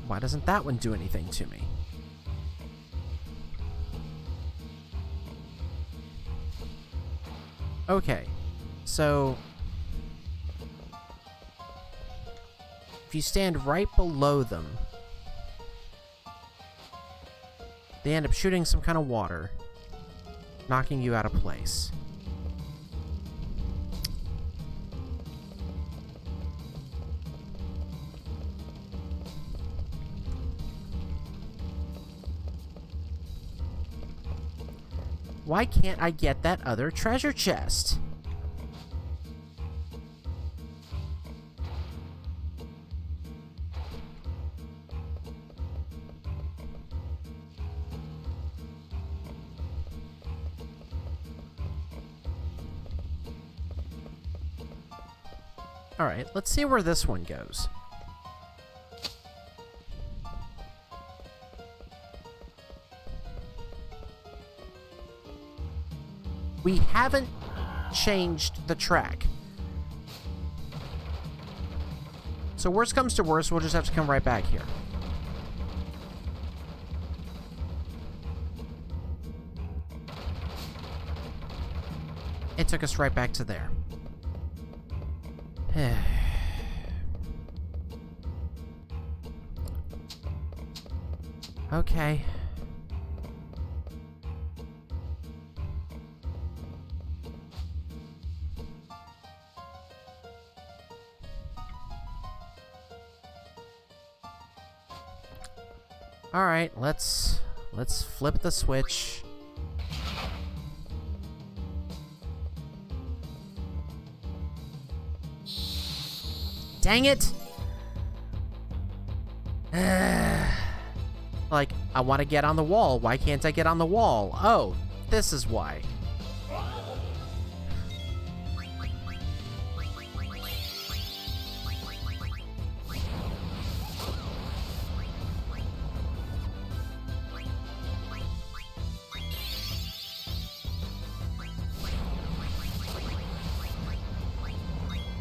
Why doesn't that one do anything to me? Okay, so if you stand right below them, they end up shooting some kind of water, knocking you out of place. Why can't I get that other treasure chest? Alright, let's see where this one goes. We haven't changed the track. So worst comes to worst, we'll just have to come right back here. It took us right back to there. Okay. All right, let's flip the switch. Dang it! Like, I want to get on the wall. Why can't I get on the wall? Oh, this is why.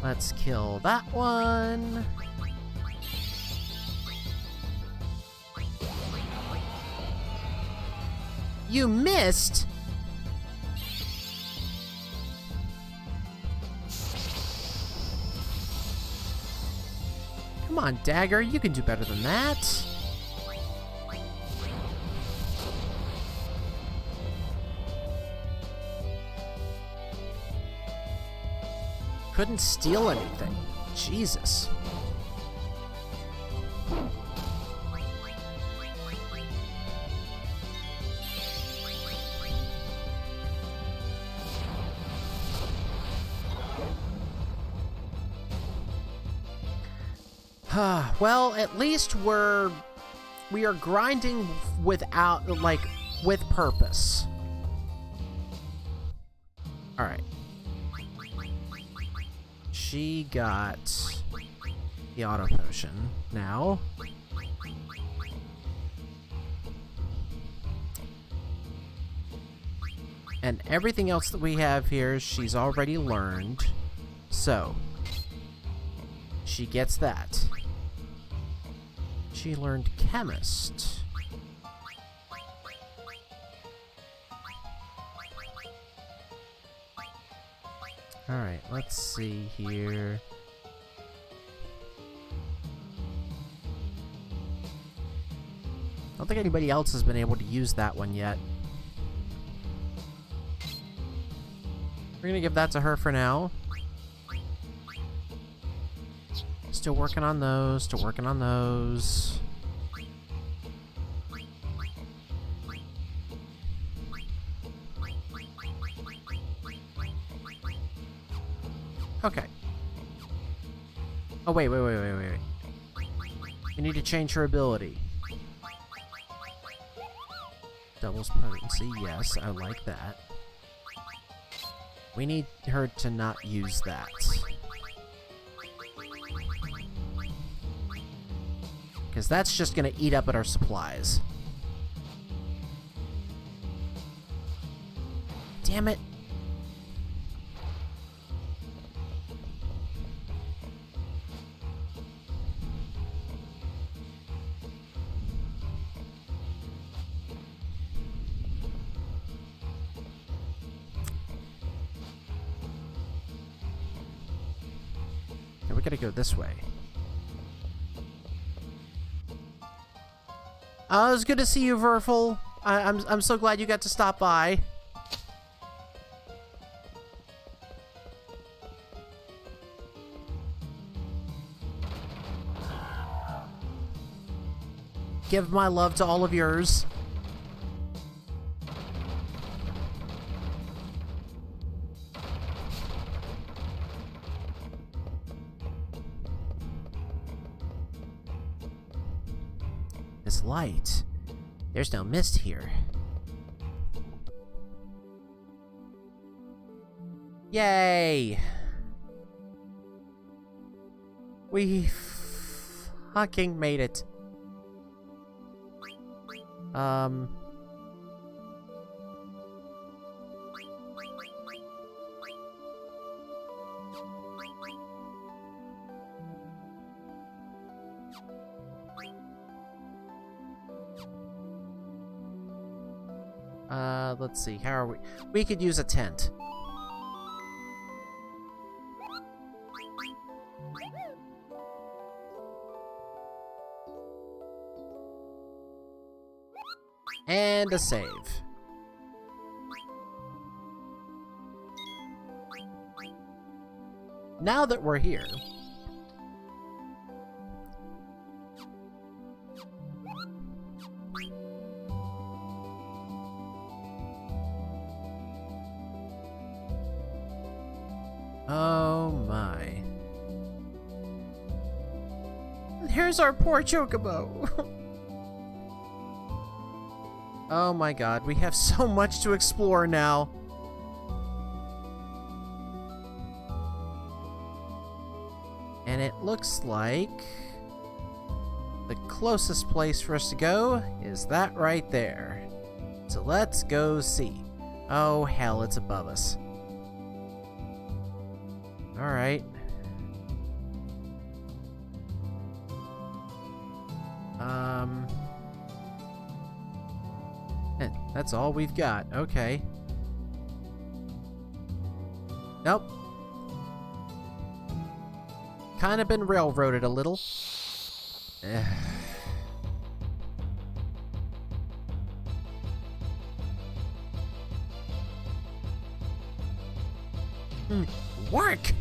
Let's kill that one. You missed? Come on, Dagger, you can do better than that. Couldn't steal anything. Jesus. Well, at least we are grinding without, like, with purpose. All right. She got the auto potion now. And everything else that we have here, she's already learned. So, she gets that. She learned Chemist. Alright, let's see here. I don't think anybody else has been able to use that one yet. We're gonna give that to her for now. Still working on those, still working on those. Okay. Oh, wait. You need to change her ability. Doubles potency, yes, I like that. We need her to not use that. because that's just going to eat up at our supplies. Damn it. Okay, we gotta go this way. It was good to see you, Verfel. I'm so glad you got to stop by. Give my love to all of yours. This light. There's no mist here. Yay! We fucking made it. Let's see, how are we? We could use a tent. And a save. Now that we're here, oh my. Here's our poor Chocobo. Oh my god, we have so much to explore now. And it looks like the closest place for us to go is that right there. So let's go see. Oh hell, it's above us. Alright. That's all we've got. Okay. Nope. Kind of been railroaded a little. Work!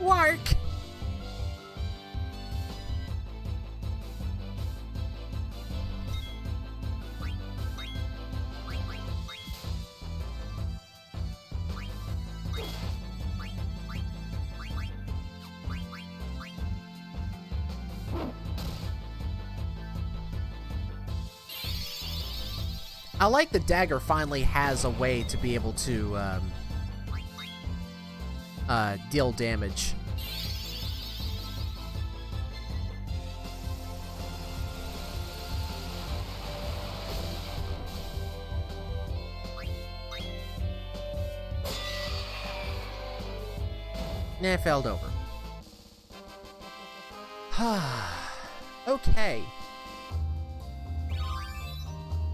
Work! I like the dagger finally has a way to be able to deal damage. Nah, felled over. Okay.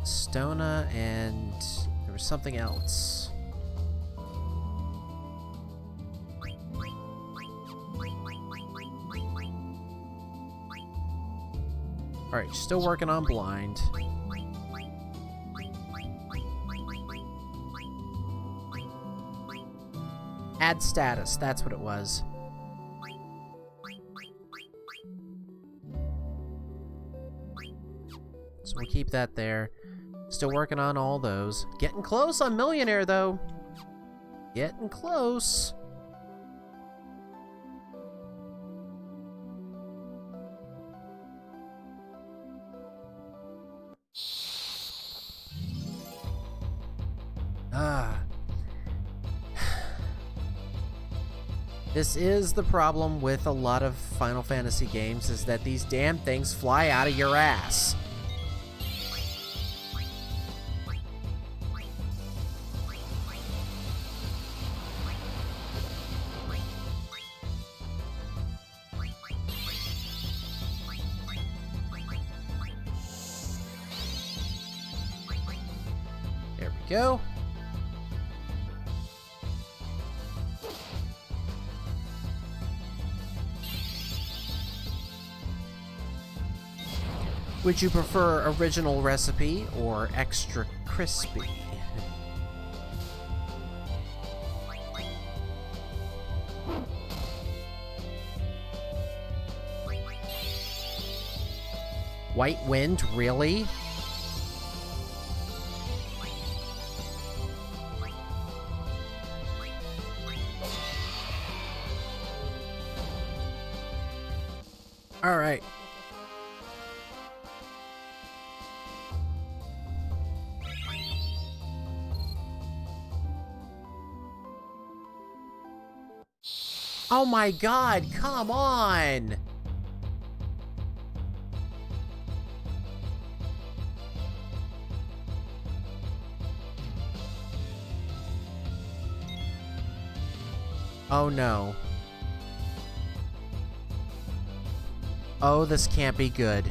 Stona, and there was something else. Alright, still working on blind. Add status, that's what it was. So we'll keep that there. Still working on all those. Getting close on Millionaire, though. Getting close. This is the problem with a lot of Final Fantasy games, is that these damn things fly out of your ass. There we go. Would you prefer original recipe or extra crispy? White Wind, really? All right. Oh my god, come on! Oh no. Oh, this can't be good.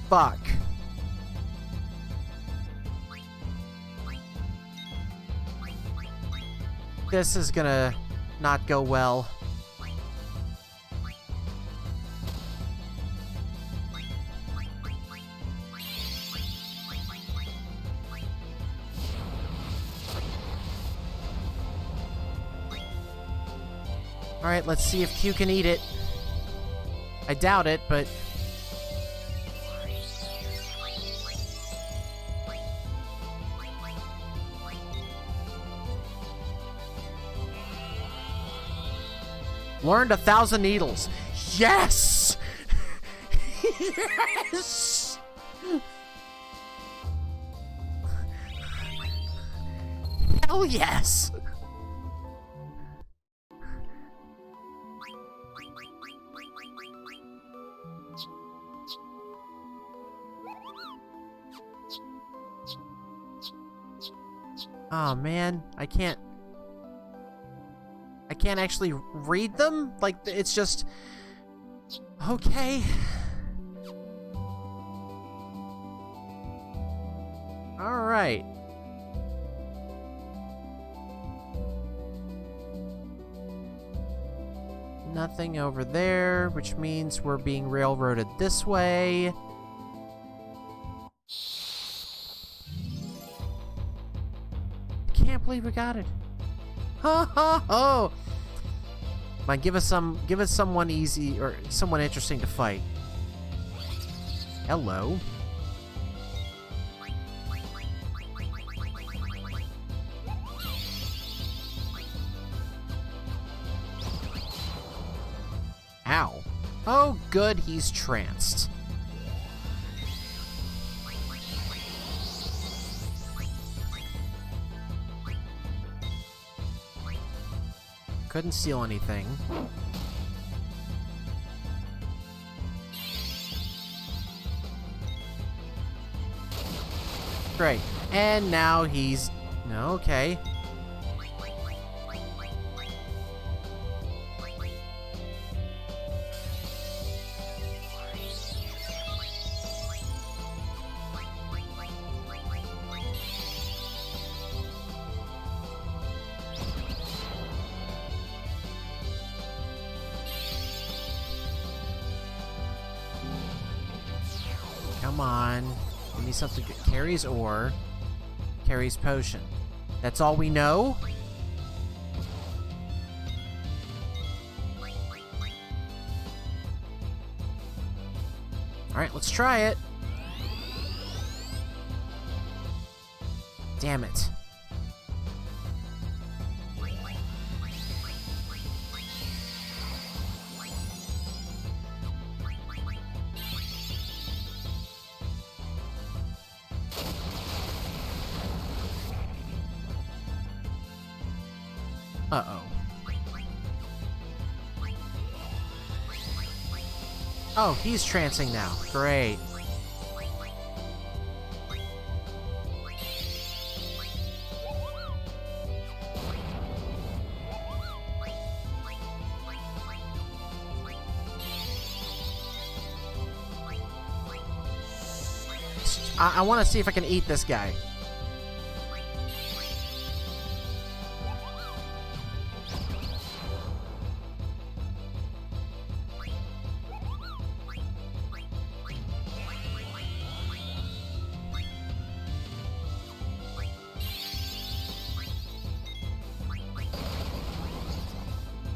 Fuck. This is gonna not go well. Alright, let's see if Q can eat it. I doubt it, but... Learned 1,000 needles. Yes! Yes! Hell yes! Oh man, I can't actually read them? Like, it's just... Okay. Alright. Nothing over there, which means we're being railroaded this way. I can't believe we got it. Ho ho ho! Come on, give us someone easy or someone interesting to fight. Hello. Ow. Oh, good, he's tranced. Couldn't steal anything. Great. And now he's... Okay. Come on. Give me something good. Carries ore. Carries potion. That's all we know? Alright, let's try it. Damn it. Oh, he's trancing now. Great. I want to see if I can eat this guy.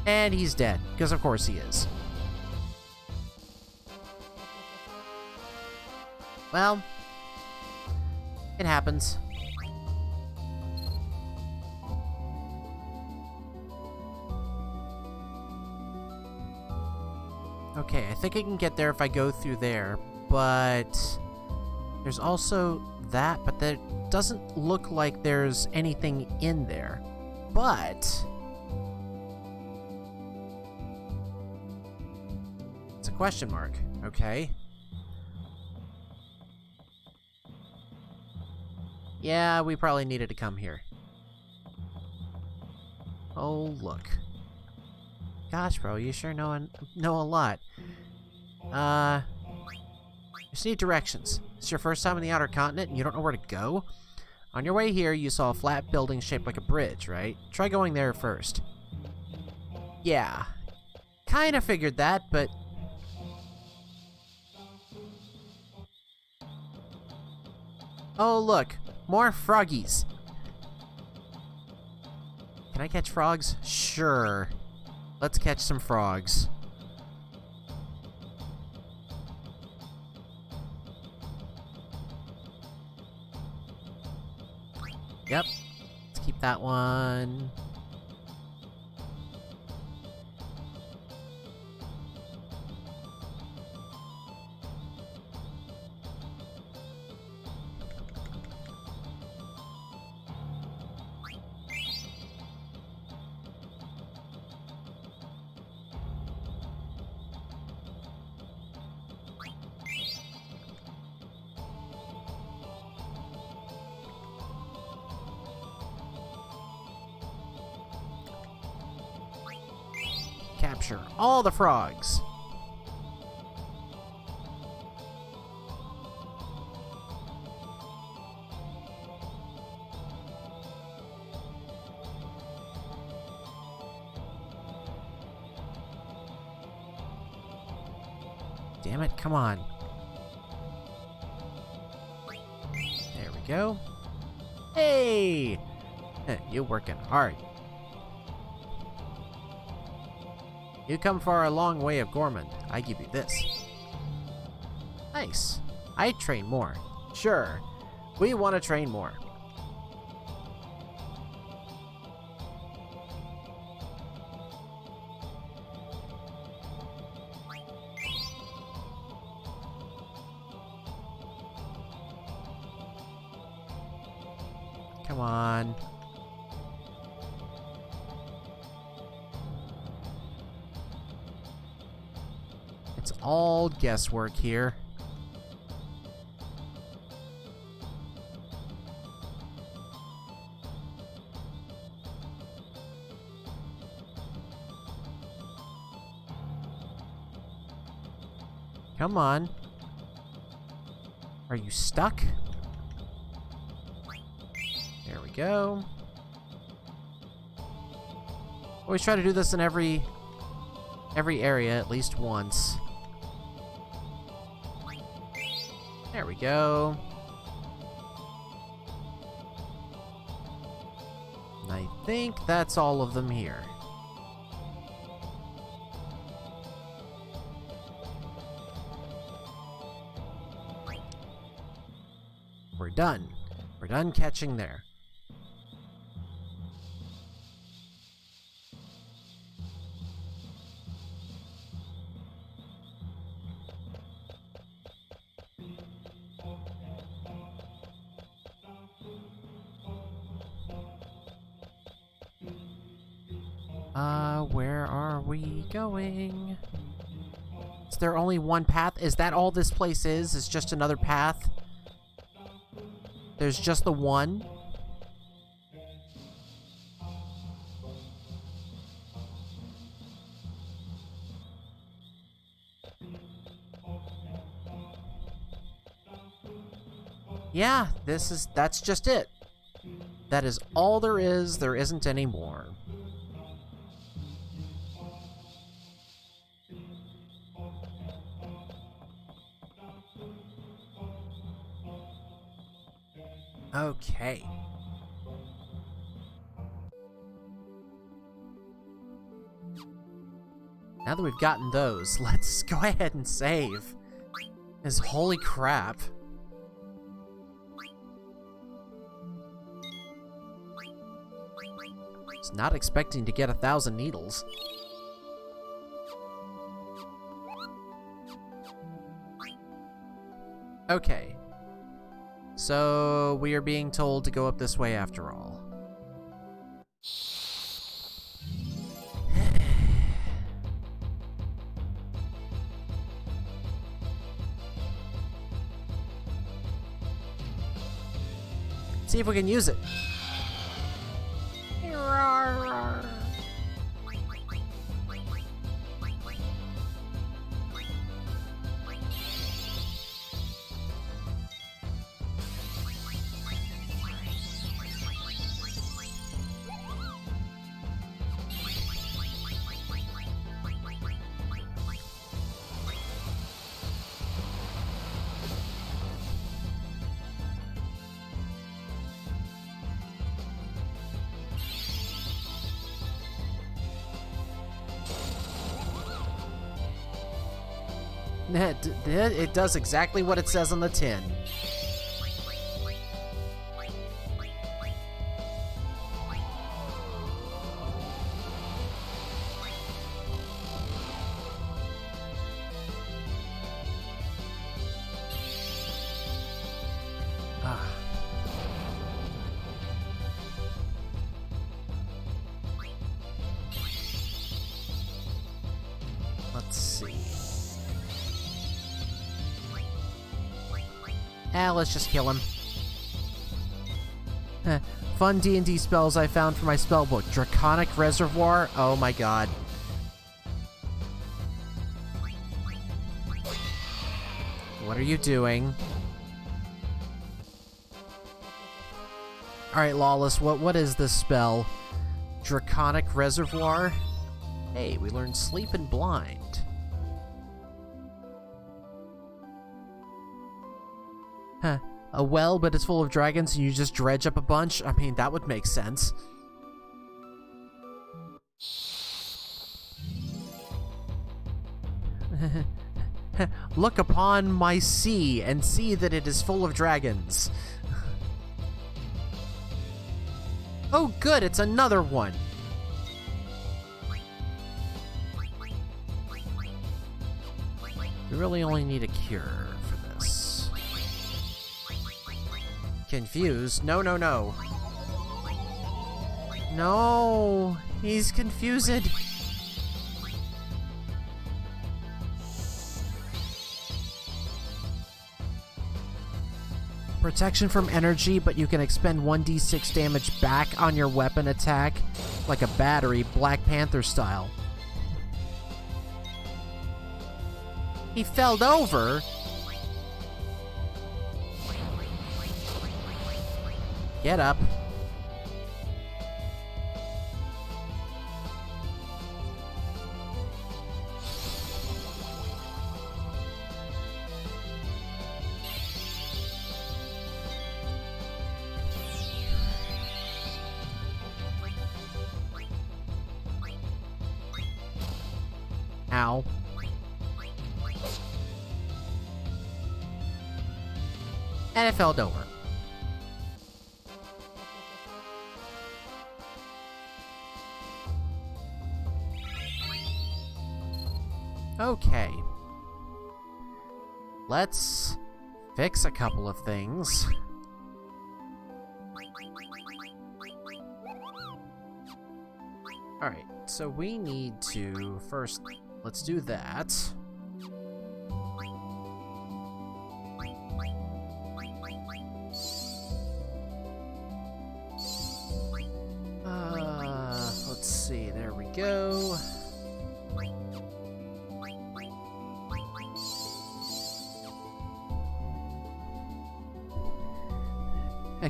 And he's dead, because of course he is. Well, it happens. Okay, I think I can get there if I go through there, but there's also that, but there doesn't look like there's anything in there. But it's a question mark, okay? Yeah, we probably needed to come here. Oh, look. Gosh, bro, you sure know a lot. Just need directions. It's your first time on the outer continent and you don't know where to go? On your way here, you saw a flat building shaped like a bridge, right? Try going there first. Yeah. Kinda figured that, but... Oh, look. More froggies. Can I catch frogs? Sure. Let's catch some frogs. Yep. Let's keep that one. Capture all the frogs. Damn it, come on. There we go. Hey! You're working hard. You come far a long way of Gormund. I give you this. Nice. I train more. Sure. We want to train more. Come on. It's all guesswork here. Come on. Are you stuck? There we go. Always try to do this in every area at least once. There we go. And I think that's all of them here. We're done. We're done catching there. Where are we going? Is there only one path? Is that all this place is? Is just another path? There's just the one? Yeah, that's just it. That is all there is. There isn't any more. Okay. Now that we've gotten those, let's go ahead and save. Because holy crap. Was not expecting to get 1,000 needles. Okay. So, we are being told to go up this way after all. See if we can use it. It does exactly what it says on the tin. Let's see. Let's just kill him. Fun D&D spells I found for my spellbook. Draconic Reservoir? Oh my god. What are you doing? Alright, Lawless, what is this spell? Draconic Reservoir? Hey, we learned Sleep and Blind. Huh. A well, but it's full of dragons and you just dredge up a bunch? I mean, that would make sense. Look upon my sea and see that it is full of dragons. Oh good, it's another one. We really only need a cure for this. Confused? No, no, no. No, he's confused. Protection from energy, but you can expend 1d6 damage back on your weapon attack, like a battery, Black Panther style. He fell over? Get up. Ow. And it fell over. Okay. Let's fix a couple of things. Alright, so we need to first, let's do that.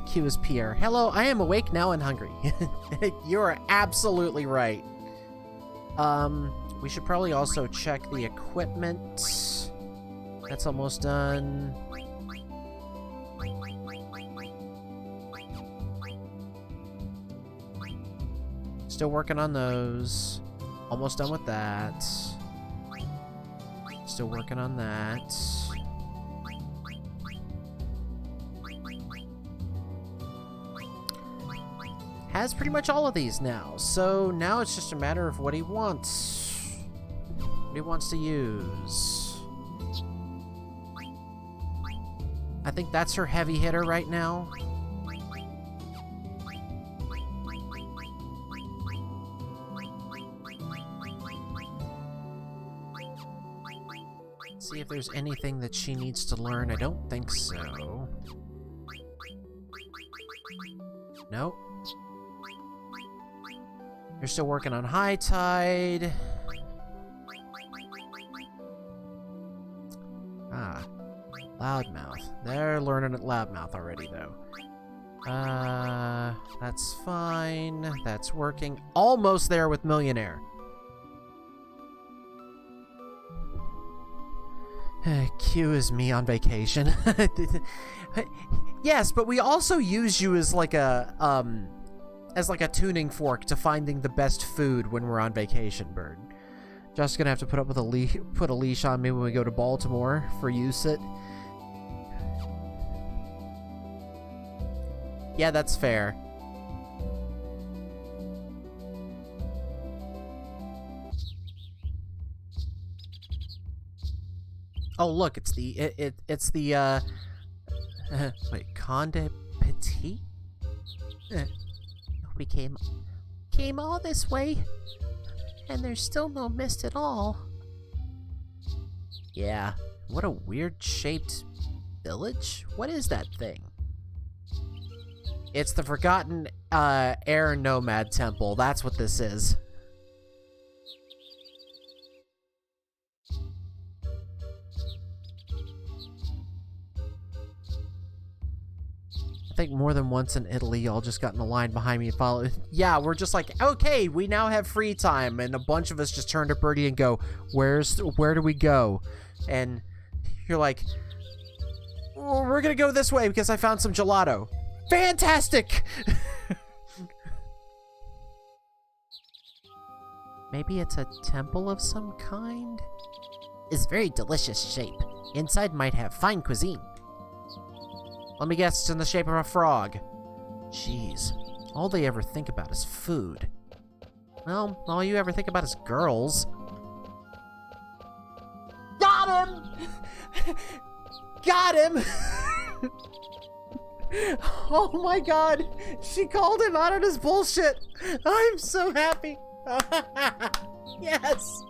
Q is Pierre. Hello, I am awake now and hungry. You're absolutely right. We should probably also check the equipment. That's almost done. Still working on those. Almost done with that. Still working on that. Has pretty much all of these now, so now it's just a matter of what he wants. What he wants to use. I think that's her heavy hitter right now. See if there's anything that she needs to learn. I don't think so. Nope. You're still working on High Tide. Ah, Loudmouth. They're learning at Loudmouth already, though. That's fine. That's working. Almost there with Millionaire. Q is me on vacation. Yes, but we also use you as like a, tuning fork to finding the best food when we're on vacation, Bird. Just gonna have to put up with put a leash on me when we go to Baltimore for USIT. Yeah, that's fair. Oh, look, it's the wait, Conde Petit? We came all this way, and there's still no mist at all. Yeah, what a weird-shaped village? What is that thing? It's the Forgotten Air Nomad Temple. That's what this is. I think more than once in Italy, y'all just got in the line behind me and followed. Yeah, we're just like, okay, we now have free time, and a bunch of us just turn to Birdie and go, where do we go? And you're like, oh, we're gonna go this way because I found some gelato. Fantastic! Maybe it's a temple of some kind? It's very delicious shape. Inside might have fine cuisine. Let me guess, it's in the shape of a frog. Jeez, all they ever think about is food. Well, all you ever think about is girls. Got him! Got him! Oh my god, she called him out on his bullshit. I'm so happy. Yes!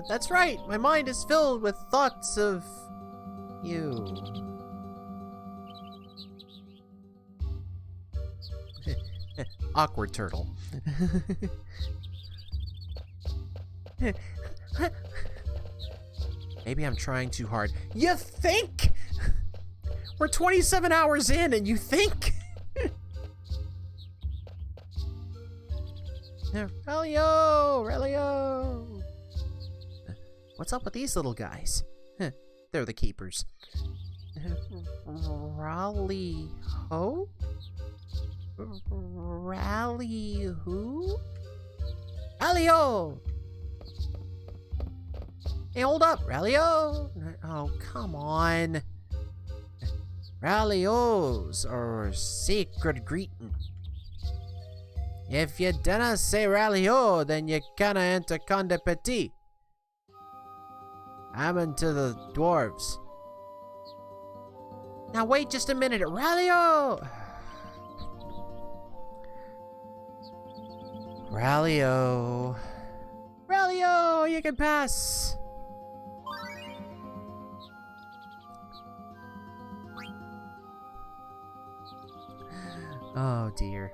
That's right. My mind is filled with thoughts of you. Awkward turtle. Maybe I'm trying too hard. You think? We're 27 hours in and you think? Relio! Relio! What's up with these little guys? They're the keepers. Rally ho? Rally who? Rallyo! Hey, hold up, Rallyo! Oh, come on. Rallyos or sacred greeting. If you dinna say Rallyo, then you canna enter Conde Petit. I'm into the dwarves. Now wait just a minute, Rallyo! Rallyo. Rallyo, you can pass! Oh dear.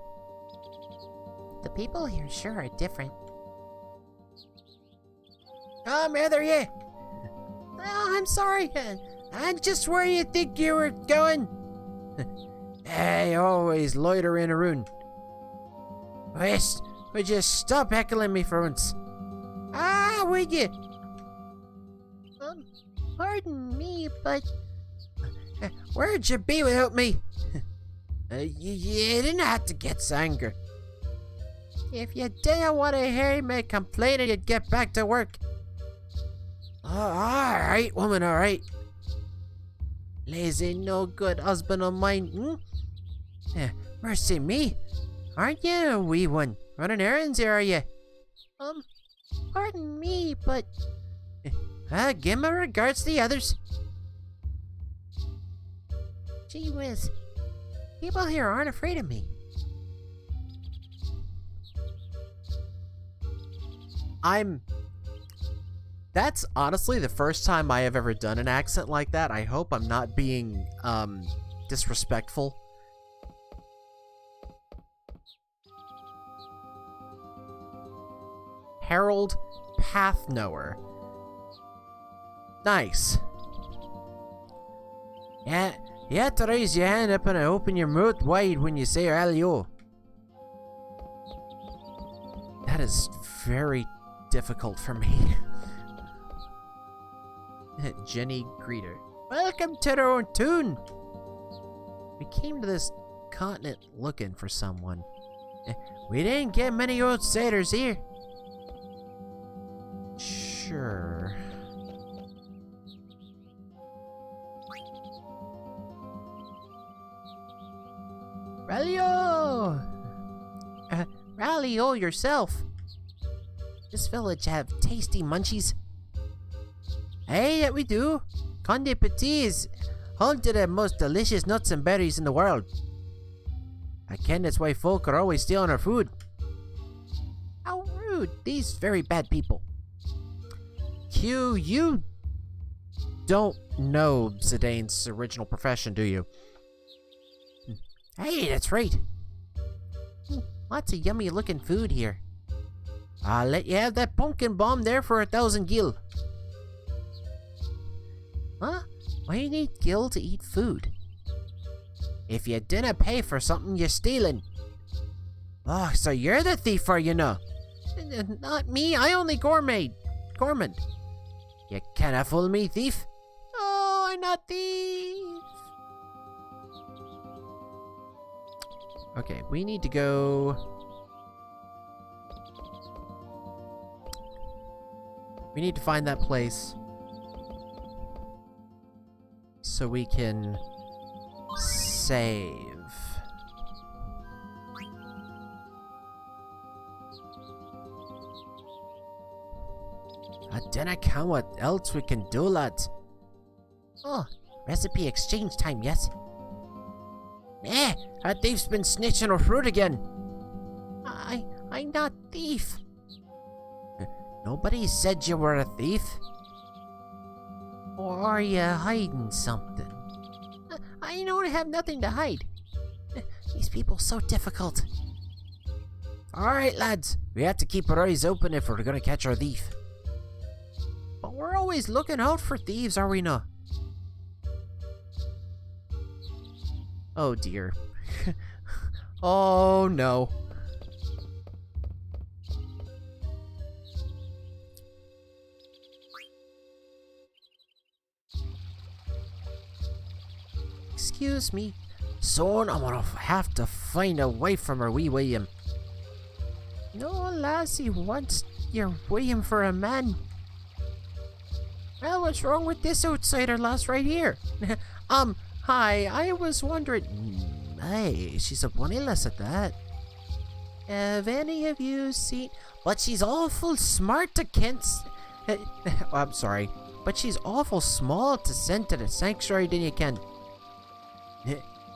The people here sure are different. Come hither ye! Oh, I'm sorry. I'm just where you think you were going. I always loitering around. Yes, would you stop heckling me for once? Ah, would you? Pardon me, but where'd you be without me? You didn't have to get so angry. If you didn't want to hear me complaining, you'd get back to work. Oh, alright, woman, alright. Lazy, no good husband of mine, mercy me. Aren't you a wee one? Running errands here, are you? Pardon me, but... give my regards to the others. Gee whiz. People here aren't afraid of me. That's honestly the first time I have ever done an accent like that. I hope I'm not being, disrespectful. Harold Pathknower. Nice. Yeah, you have to raise your hand up and open your mouth wide when you say hello. That is very difficult for me. Jenny Greeter. Welcome to the own tune. We came to this continent looking for someone. We didn't get many outsiders here. Sure. Ralio! Ralio yourself. This village have tasty munchies. Hey, that we do. Conde Petit is home to the most delicious nuts and berries in the world. I ken that's why folk are always stealing our food. How rude, these very bad people. Q, you don't know Zidane's original profession, do you? Hey, that's right. Lots of yummy looking food here. I'll let you have that pumpkin bomb there for 1,000 gil. Huh? Why do you need gil to eat food? If you didn't pay for something, you're stealing. Oh, so you're the thief, are you know? Not me, I only gourmet. Gourmand. You can't fool me, thief. Oh, I'm not thief. Okay, we need to go... We need to find that place so we can save. I dinna count what else we can do, lads. Oh, recipe exchange time, yes? Eh, our thief's been snitching our fruit again. I'm not thief. Nobody said you were a thief. Or are you hiding something? I don't have nothing to hide. These people are so difficult. Alright, lads. We have to keep our eyes open if we're gonna catch our thief. But we're always looking out for thieves, are we not? Oh dear. Oh no. Excuse me. Son, I'm gonna have to find a wife from her wee William. No, lassie wants your William for a man. Well, what's wrong with this outsider lass right here? Hi, I was wondering... Hey, she's a bunny lass at that. Have any of you seen... But she's awful smart to Kent's... I'm sorry. But she's awful small to send to the sanctuary than you can.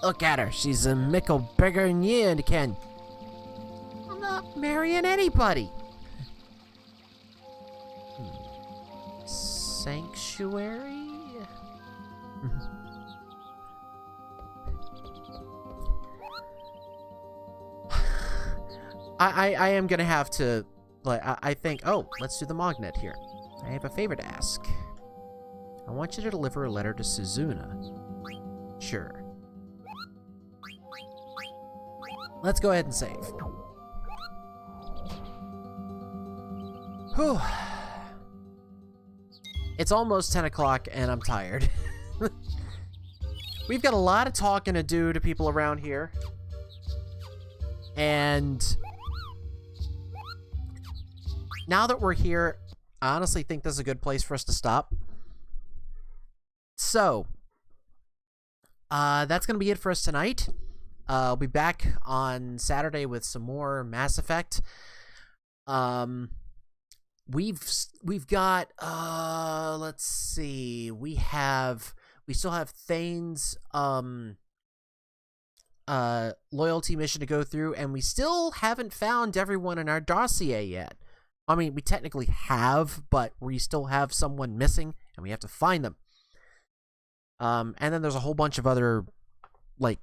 Look at her. She's a mickle bigger than you and Ken. I'm not marrying anybody. Sanctuary? I am gonna have to, like, I think, oh, let's do the magnet here. I have a favor to ask. I want you to deliver a letter to Suzuna. Sure. Let's go ahead and save. Whew. It's almost 10 o'clock and I'm tired. We've got a lot of talking to do to people around here. And now that we're here, I honestly think this is a good place for us to stop. So, that's going to be it for us tonight. I'll be back on Saturday with some more Mass Effect. We've got, let's see, we still have Thane's, loyalty mission to go through, and we still haven't found everyone in our dossier yet. I mean, we technically have, but we still have someone missing, and we have to find them. And then there's a whole bunch of other, like,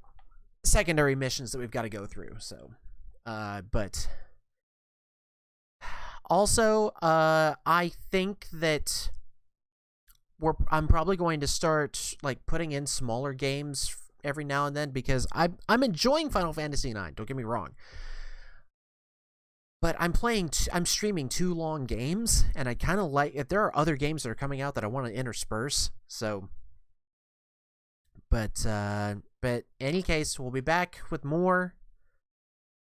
secondary missions that we've got to go through, so, but also, I think that I'm probably going to start, like, putting in smaller games every now and then, because I'm enjoying Final Fantasy IX, don't get me wrong. But I'm streaming 2 long games, and I kind of like, if there are other games that are coming out that I want to intersperse, so. But in any case, we'll be back with more.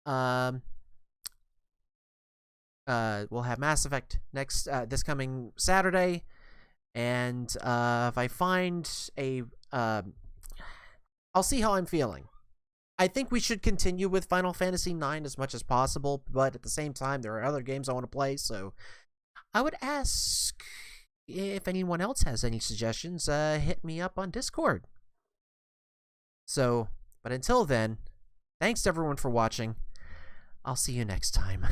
We'll have Mass Effect next, this coming Saturday, and if I find a, I'll see how I'm feeling. I think we should continue with Final Fantasy IX as much as possible, but at the same time, there are other games I want to play, so I would ask if anyone else has any suggestions, hit me up on Discord. So, but until then, thanks to everyone for watching. I'll see you next time.